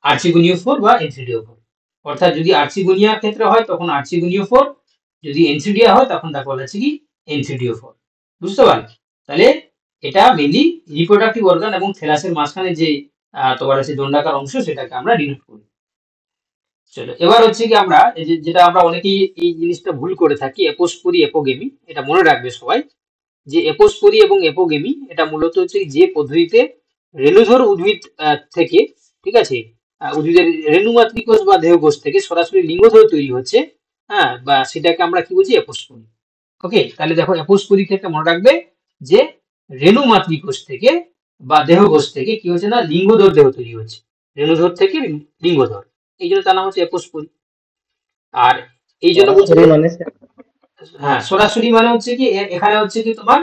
আর্চিগোনিওফোর বা এনথ্রিডিওফোর। অর্থাৎ যদি আর্চিগোনিয়ার ক্ষেত্রে হয় তখন আর্চিগোনিওফোর, যদি এনথ্রিডিয়া হয় তখন তাকে বলা হচ্ছে কি এনথ্রিডিওফোর, বুঝতে পারলে? তাহলে এটা মেনলি রিপ্রোডাক্টিভ অর্গান এবং থেলাসের মাঝখানে যে তোমার হচ্ছে দণ্ডাকার অংশ সেটাকে আমরা ডিনোট করি। চলো এবার হচ্ছে কি আমরা এই যেটা আমরা অনেকেই এই জিনিসটা ভুল করে থাকি, এপোস্পোরি এপোগেমি, এটা মনে রাখবে সবাই যে এপোস্পোরি এবং এপোগেমি এটা মূলত হচ্ছে যে পদ্ধতিতে রেণুধর উদ্ভিদ থেকে, ঠিক আছে, উদ্ভিদের রেণুমাতৃকোষ বা দেহকোষ থেকে সরাসরি লিঙ্গধর তৈরি হচ্ছে, হ্যাঁ, বা সেটাকে আমরা কি বলছি এপোস্পোরি। ওকে, তাহলে দেখো এপোস্পোরি ক্ষেত্রে মনে রাখবে যে রেণুমাতৃকোষ থেকে বা দেহকোষ থেকে কি হচ্ছে না লিঙ্গধর দেহ তৈরি হচ্ছে, রেণুধর থেকে লিঙ্গধর, এই জন্য তার নাম হচ্ছে এপোস্পোরি। আর এই জন্য বলছি হ্যাঁ সরাসরি মানে হচ্ছে কি এখানে হচ্ছে কি তোমার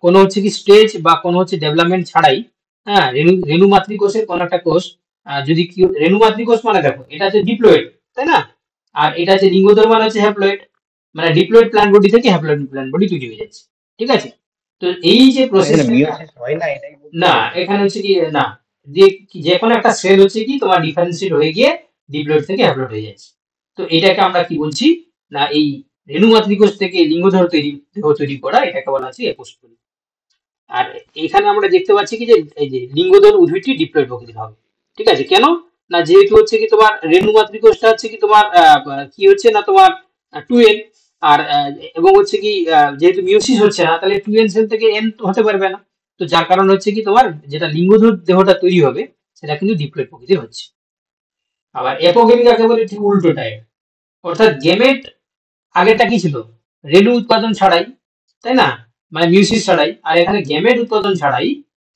কোনো হচ্ছে কি স্টেজ বা কোনো হচ্ছে ডেভেলপমেন্ট ছাড়াই, হ্যাঁ, রেণু মাতৃকোষের কোনো একটা কোষ যদি কি রেণু মাতৃকোষ মানে দেখো এটা হচ্ছে ডিপ্লয়েড, তাই না? আর এটা হচ্ছে লিঙ্গধর মানে হচ্ছে হ্যাপ্লয়েড, মানে ডিপ্লয়েড প্ল্যান্ট বডি থেকে হ্যাপ্লয়েড প্ল্যান্ট বডি তৈরি হয়ে যাচ্ছে, ঠিক আছে? তো এই যে প্রসেস না এখানে হচ্ছে কি না যে কোনো একটা সেল হচ্ছে কি তোমার ডিফারেন্সিয়েট হয়ে গিয়ে ডিপ্লয়েড থেকে হ্যাপ্লয়েড হয়ে যাচ্ছে। তো এটাকে আমরা কি বলছি না এই রেণু মাতৃকোষ থেকে লিঙ্গধর দেহ তৈরি করা এটাকে বলা হচ্ছে এপোস্পোরি। আর এখানে আমরা দেখতে পাচ্ছি কি যে এই যে লিঙ্গধর উদ্ভিদটি ডিপ্লয়েড প্রকৃতির হবে, ঠিক আছে? কেন না যেহেতু হচ্ছে কি তোমার রেণু মাতৃকোষটা হচ্ছে কি তোমার কি হচ্ছে না তোমার 2n, আর এবং হচ্ছে কি যেহেতু মিওসিস হচ্ছে না তাহলে 2n সেল থেকে n হতে পারবে না, তো যার কারণে হচ্ছে কি তোমার যেটা লিঙ্গধর দেহটা তৈরি হবে সেটা কিন্তু ডিপ্লয়েড প্রকৃতির হচ্ছে। আবার এপোগেমি কাকে বলে ঠিক উল্টোটাই, অর্থাৎ গেমেট আগেরটা কি ছিল রেণু উৎপাদন ছাড়াই, তাই না, মানে মিউসিস ছাড়াই, আর এখানে গেমেট উৎপাদন ছাড়াই,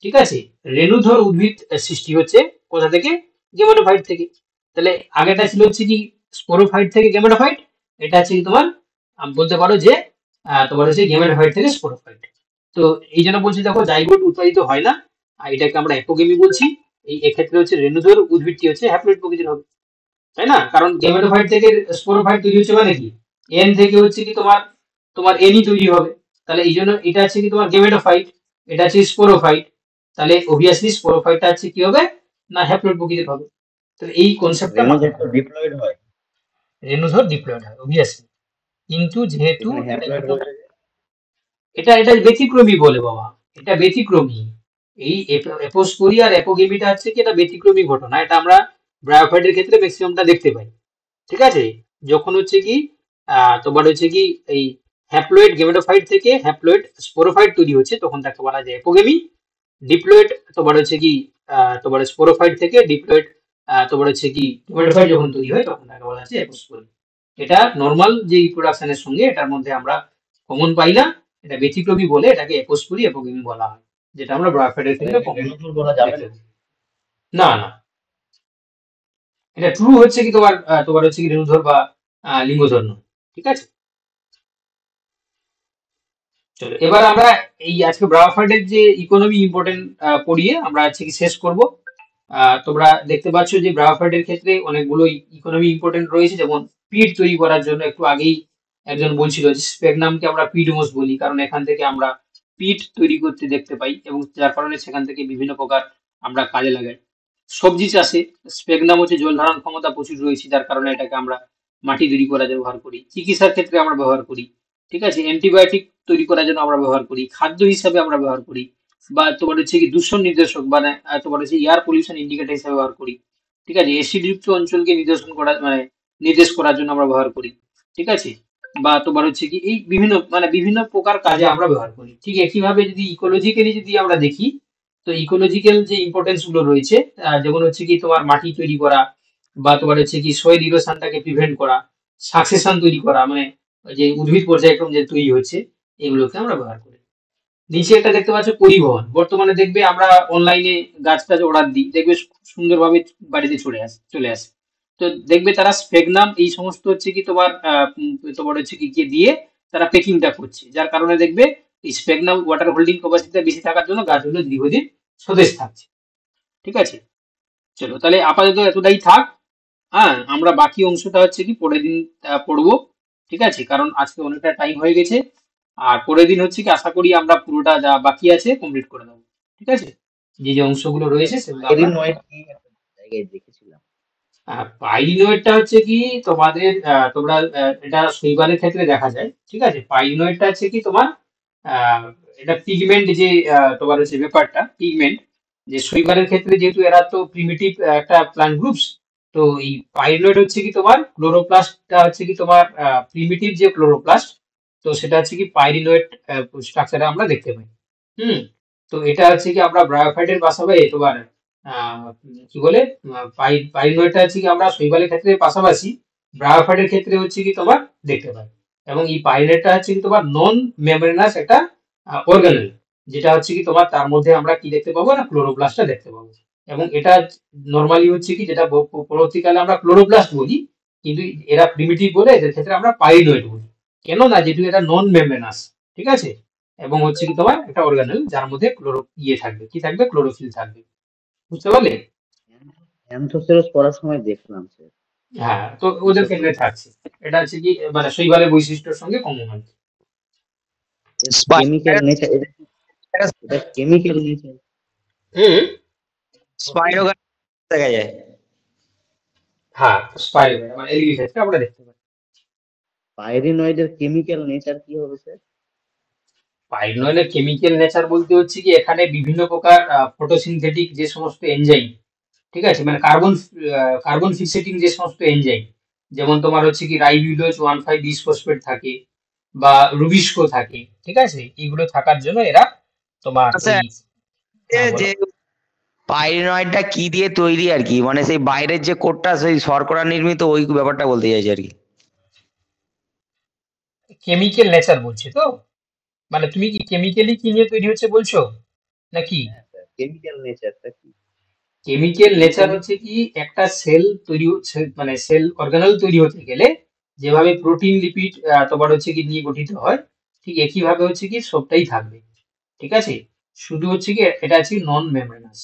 ঠিক আছে, রেণুধর উদ্ভিদ সৃষ্টি হচ্ছে কোথা থেকে, গেমেটোফাইট থেকে। তাহলে আগেটা ছিল হচ্ছে কি স্পোরোফাইট থেকে গেমেটোফাইট, এটা হচ্ছে কি তোমার বলতে পারো যে তোমার হচ্ছে গেমেটোফাইট থেকে স্পোরোফাইট। তো এই জন্য বলছি দেখো জাইগোট উৎপাদিত হয় না, আর এটাকে আমরা এপোগেমি বলছি। এই এক্ষেত্রে হচ্ছে রেণুধর উদ্ভিদটি হচ্ছে হ্যাপ্লয়েড প্রকৃতির হবে, তাই না? কারণ গেমেটোফাইট থেকে স্পোরোফাইট তৈরি হচ্ছে মানে কি এন থেকে হচ্ছে কি তোমার তোমার এনই তৈরি হবে, তাহলে এই জন্য এটা হচ্ছে কি তোমার গেমেটোফাইট, এটা হচ্ছে স্পোরোফাইট, তাহলে অবভিয়াসলি স্পোরোফাইটটা হচ্ছে কি হবে না হ্যাপ্লয়েড প্রকৃতির হবে। তাহলে এই কনসেপ্টটা ডিপ্লয়েড হয়, রেণুধর ডিপ্লয়েড হয় অবভিয়াসলি, কিন্তু যেহেতু এটা এটা ব্যতিক্রমী বলে বাবা, এটা ব্যতিক্রমী, এই এপোস্পোরি আর এপোগেমিটা হচ্ছে কি এটা ব্যতিক্রমী ঘটনা, এটা আমরা ব্রায়োফাইটের ক্ষেত্রে ম্যাক্সিমামটা দেখতে পাই, ঠিক আছে? যখন হচ্ছে কি তোমার হচ্ছে কি এই হ্যাপ্লয়েড গেমেটোফাইট থেকে হ্যাপ্লয়েড স্পোরোফাইট তৈরি হচ্ছে তখন তাকে বলা যায় এপোগেমি। ডিপ্লয়েড তোমার হচ্ছে কি তোমার স্পোরোফাইট থেকে ডিপ্লয়েড তোমার হচ্ছে কি গেমেটোফাইট যখন তৈরি হয় তখন তাকে বলা হচ্ছে এপোস্পোরি। এটা নর্মাল যে রিপ্রোডাকশনের সঙ্গে এটার মধ্যে আমরা কমন পাই না, এটা ব্যতিক্রমী বলে এটাকে এপোস্পোরি এপোগেমি বলা হয়, যেটা আমরা ব্রায়োফাইটের ক্ষেত্রে কমন না না এটা ট্রু হচ্ছে কি তোমার তোমার হচ্ছে কি রেণুধর বা লিঙ্গধর নয়, ঠিক আছে? চলো এবার আমরা এই আজকে ব্রায়োফাইটের যে ইকোনমি ইম্পর্টেন্ট পড়িয়ে আমরা আজকে কি শেষ করব। তোমরা দেখতে পাচ্ছ যে ব্রায়োফাইটের ক্ষেত্রে অনেকগুলো ইকোনমি ইম্পর্টেন্ট রয়েছে, যেমন পিট তৈরি করার জন্য একটু আগেই একজন বলছিল যে স্পেগনামকে আমরা পিডমোস বলি, কারণ এখান থেকে আমরা পিট তৈরি করতে দেখতে পাই এবং যার কারণে সেখান থেকে বিভিন্ন প্রকার আমরা কাজে লাগাই। সবজি চাষে স্পেগনাম হচ্ছে জল ধারণ ক্ষমতা প্রচুর রয়েছে, যার কারণে এটাকে আমরা মাটি তৈরি করার জন্য ব্যবহার করি। চিকিৎসার ক্ষেত্রে আমরা ব্যবহার করি, ঠিক আছে। অ্যান্টিবায়োটিক তৈরি করার জন্য আমরা ব্যবহার করি, খাদ্য হিসাবে আমরা ব্যবহার করি, বা তোমার হচ্ছে কি দূষণ নির্দেশক মানে তোমার হচ্ছে এয়ার পলিউশন ইন্ডিকেটর হিসাবে ব্যবহার করি, ঠিক আছে। অ্যাসিড যুক্ত অঞ্চলকে নির্দেশন করা মানে নির্দেশ করার জন্য আমরা ব্যবহার করি, ঠিক আছে। বা তোমার হচ্ছে কি এই বিভিন্ন মানে বিভিন্ন প্রকার কাজে আমরা ব্যবহার করি। ঠিক একইভাবে যদি ইকোলজিক্যালি যদি আমরা দেখি, তো ইকোলজিক্যাল যে ইম্পর্টেন্স গুলো রয়েছে, যেমন হচ্ছে কি তোমার মাটি তৈরি করা, বা তোমার হচ্ছে কি সয়েল ইরোশনটাকে প্রিভেন্ট করা, সাকসেশন তৈরি করা, মানে ওই যে উদ্ভিদ পর্যায়ক্রম যে তৈরি হচ্ছে, এগুলোকে আমরা ব্যবহার করি। নিচে একটা দেখতে পাচ্ছ পরিবহন। বর্তমানে দেখবে আমরা অনলাইনে গাছ টাছ অর্ডার দিই, দেখবে সুন্দরভাবে বাড়িতে চলে আসে। তো দেখবে তারা স্পেগনাম এই সমস্ত হচ্ছে কি তোমার তোমার হচ্ছে কি গিয়ে দিয়ে তারা প্যাকিংটা করছে, যার কারণে দেখবে এই স্পেগনাম ওয়াটার হোল্ডিং ক্যাপাসিটিটা বেশি থাকার জন্য গাছগুলো দীর্ঘদিন সতেজ থাকছে, ঠিক আছে। চলো তাহলে আপাতত এতটাই থাক। হ্যাঁ, আমরা বাকি অংশটা হচ্ছে কি পরের দিন পড়বো, ঠিক আছে, কারণ আজকে অনেকটা টাইম হয়ে গেছে। আর পরের দিন হচ্ছে কি আশা করি আমরা পুরোটা যা বাকি আছে কমপ্লিট করে দেবো, ঠিক আছে। যে যে অংশগুলো রয়েছে সেগুলো আমরা পাইরিনয়েড কি একটা জায়গায় দেখেছিলাম। পাইরিনয়েডটা হচ্ছে কি তোমাদের তোমরা এটা শৈবালের ক্ষেত্রে দেখা যায়, ঠিক আছে। পাইরিনয়েডটা হচ্ছে কি তোমার আহ, এটা পিগমেন্ট যে তোমার হচ্ছে ব্যাপারটা পিগমেন্ট, যে শৈবালের ক্ষেত্রে যেহেতু এরা তো প্রিমিটিভ একটা প্লান্ট গ্রুপস, তো এই পাইরিনয়েড হচ্ছে কি তোমার ক্লোরোপ্লাস্টটা হচ্ছে কি তোমার প্রিমিটিভ যে ক্লোরোপ্লাস্ট, তো সেটা হচ্ছে কি পাইরিনয়েড স্ট্রাকচারে আমরা দেখতে পাই। হুম। তো এটা হচ্ছে কি আমরা ব্রায়োফাইটের পাশাপাশি তোমার কি বলে পাইরিনয়েডটা হচ্ছে কি আমরা শৈবালের ক্ষেত্রে পাশাপাশি ব্রায়োফাইটের ক্ষেত্রে হচ্ছে কি তোমার দেখতে পাই। এবং এই পাইরিনয়েডটা হচ্ছে কি তোমার নন মেমব্রেনাস একটা অর্গানেল, যেটা হচ্ছে কি তোমার তার মধ্যে আমরা কি দেখতে পাবো না ক্লোরোপ্লাস্টটা দেখতে পাবো। এবং এটা নর্মালি হচ্ছে কি যেটা পরবর্তীকালে আমরা ক্লোরোপ্লাস্ট বলি, কিন্তু এরা প্রিমিটিভ বলে এদের ক্ষেত্রে আমরা পাইরিনয়েড বলি। কেন না যেহেতু এটা নন মেমব্রেনাস, ঠিক আছে। এবং হচ্ছে কি তোমার একটা অর্গানেল যার মধ্যে থাকবে, কি থাকবে, ক্লোরোফিল থাকবে, বুঝতে পারলে। অ্যান্থোসেরাস পড়ার সময় দেখলাম স্যার। হ্যাঁ, তো ওদের ক্ষেত্রে থাকছে। এটা হচ্ছে কি মানে শৈবালের বৈশিষ্ট্যের সঙ্গে কমন হয়। কেমিক্যাল নেচার, এটা কেমিক্যাল নেচার। হুম। স্পাইরোগান দেখা যায়। হ্যাঁ, স্পাইরোগাইরা মানে এলগির ক্ষেত্রে আমরা দেখতে পাই। পাইরিনয়েডের কেমিক্যাল নেচার কি হবে স্যার? পাইরিনয়েডের কেমিক্যাল নেচার বলতে হচ্ছে কি এখানে বিভিন্ন প্রকার ফটোসিনথেটিক যে সমস্ত এনজাইম, ঠিক আছে, মানে কার্বন ফিক্সেটিং যে সমস্ত এনজাইম, যেমন তোমার হচ্ছে কি রাইবিউলোজ 1,5 বিসফসফেট থাকে, বা রুবিস্কো থাকে, ঠিক আছে। এইগুলো থাকার জন্য এরা তোমার আচ্ছা, ওই হ্যাঁ, বলো। যে পাইরিনয়েডটা কি দিয়ে তৈরি আর কি, মানে সেই বাইরের যে কোটটা সেই শর্করা নির্মিত, ওই ব্যাপারটা বলতে চাইছি আর কি। কেমিক্যাল নেচার বলছে তো, মানে তুমি কি কেমিক্যালি কি নিয়ে তৈরি হচ্ছে বলছো নাকি? হ্যাঁ স্যার, কেমিক্যাল নেচারটা কি? কেমিক্যাল নেচার হচ্ছে কি একটা সেল তৈরি হচ্ছে মানে সেল অর্গানেল তৈরি হতে গেলে যেভাবে প্রোটিন লিপিড তোমার হচ্ছে কি নিয়ে গঠিত হয়, ঠিক একইভাবে হচ্ছে কি সবটাই থাকবে, ঠিক আছে। শুধু হচ্ছে কি এটা হচ্ছে নন মেমব্রেনাস,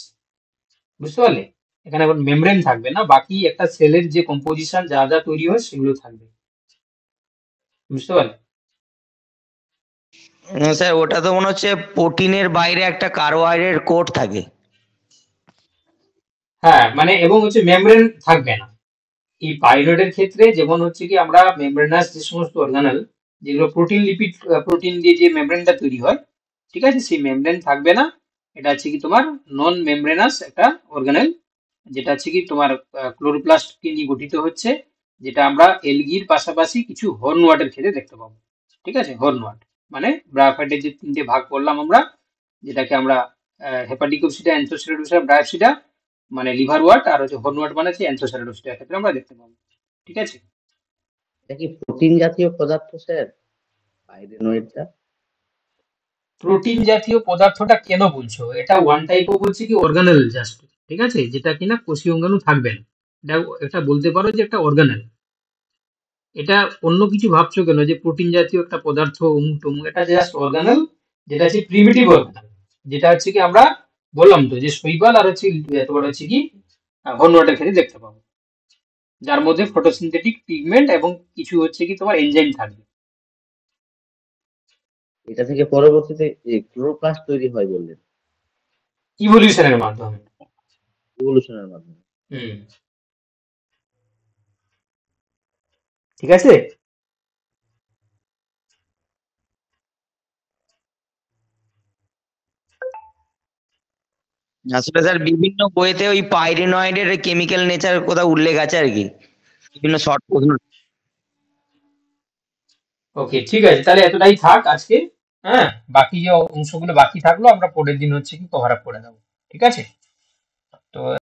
বুঝতে পারলে। এখানে আবার মেমব্রেন থাকবে না, বাকি একটা সেলের যে কম্পোজিশন যা যা তৈরি হয় সেগুলো থাকবে, বুঝতে পারলে। স্যার ওটা তো মনে হচ্ছে প্রোটিনের বাইরে একটা কার্বোহাইড্রেট কোট থাকে। হ্যাঁ, মানে এবং হচ্ছে মেমব্রেন থাকবে না এই পাইরয়েডের ক্ষেত্রে। যেমন হচ্ছে কি আমরা মেমব্রেনাস যে সমস্ত অর্গানেল যেগুলো প্রোটিন লিপিড প্রোটিন দিয়ে যে মেমব্রেনটা তৈরি হয়, ঠিক আছে, সেই মেমব্রেন থাকবে না। এটা হচ্ছে কি তোমার নন মেমব্রেনাস একটা অর্গানেল, যেটা হচ্ছে কি তোমার ক্লোরোপ্লাস্টকে নিয়ে গঠিত হচ্ছে, যেটা আমরা এলগির পাশাপাশি কিছু হর্নওয়ার্টের ক্ষেত্রে দেখতে পাবো, ঠিক আছে। হর্নওয়ার্ট মানে ব্রায়োফাইটের যে তিনটে ভাগ করলাম আমরা, যেটাকে আমরা হেপাটিকোপসিটা, অ্যান্থোসেরাডোসা, ব্রায়োপসিটা মানে লিভার ওয়ার্ট, আর হচ্ছে হর্নওয়ার্ট মানে হচ্ছে অ্যান্থোসেরাডোসিটার ক্ষেত্রে আমরা দেখতে পাবো, ঠিক আছে। এটা কি প্রোটিন জাতীয় পদার্থ স্যার, পাইরিনয়েডটা? প্রোটিন জাতীয় পদার্থটা কেন বলছো? এটা ওয়ান টাইপ অফ হচ্ছে কি অর্গানেল জাস্ট, ঠিক আছে, যেটা কিনা কোষীয় অঙ্গাণু থাকবে না। এটা এটা বলতে পারো যে একটা অর্গানেল। এটা অন্য কিছু ভাবছো কেন যে প্রোটিন জাতীয় একটা পদার্থ অমুক টমুক, এটা জাস্ট অর্গানেল, যেটা হচ্ছে প্রিমিটিভ অর্গানেল, যেটা হচ্ছে কি আমরা বললাম তো যে শৈবাল আর হচ্ছে তোমার হচ্ছে কি হর্নওয়াটের ক্ষেত্রে দেখতে পাবো, যার মধ্যে ফটোসিনথেটিক পিগমেন্ট এবং কিছু হচ্ছে কি তোমার এনজাইম থাকবে। এটা থেকে পরবর্তীতে ক্লোরোপ্লাস্ট তৈরি হয় বললেন, ইভলিউশনের মাধ্যমে। ইভলিউশনের মাধ্যমে। হুম, ঠিক আছে। আসলে স্যার বিভিন্ন বইতে ওই পাইরেনয়েডের কেমিক্যাল নেচার কোথাও উল্লেখ আছে আর কি, বিভিন্ন শর্ট প্রশ্ন। ওকে, ঠিক আছে, তাহলে এতটাই থাক আজকে। হ্যাঁ, বাকি যে অংশগুলো বাকি থাকলো আমরা পরের দিন হচ্ছে কি কভার আপ করে দেবো, ঠিক আছে। তো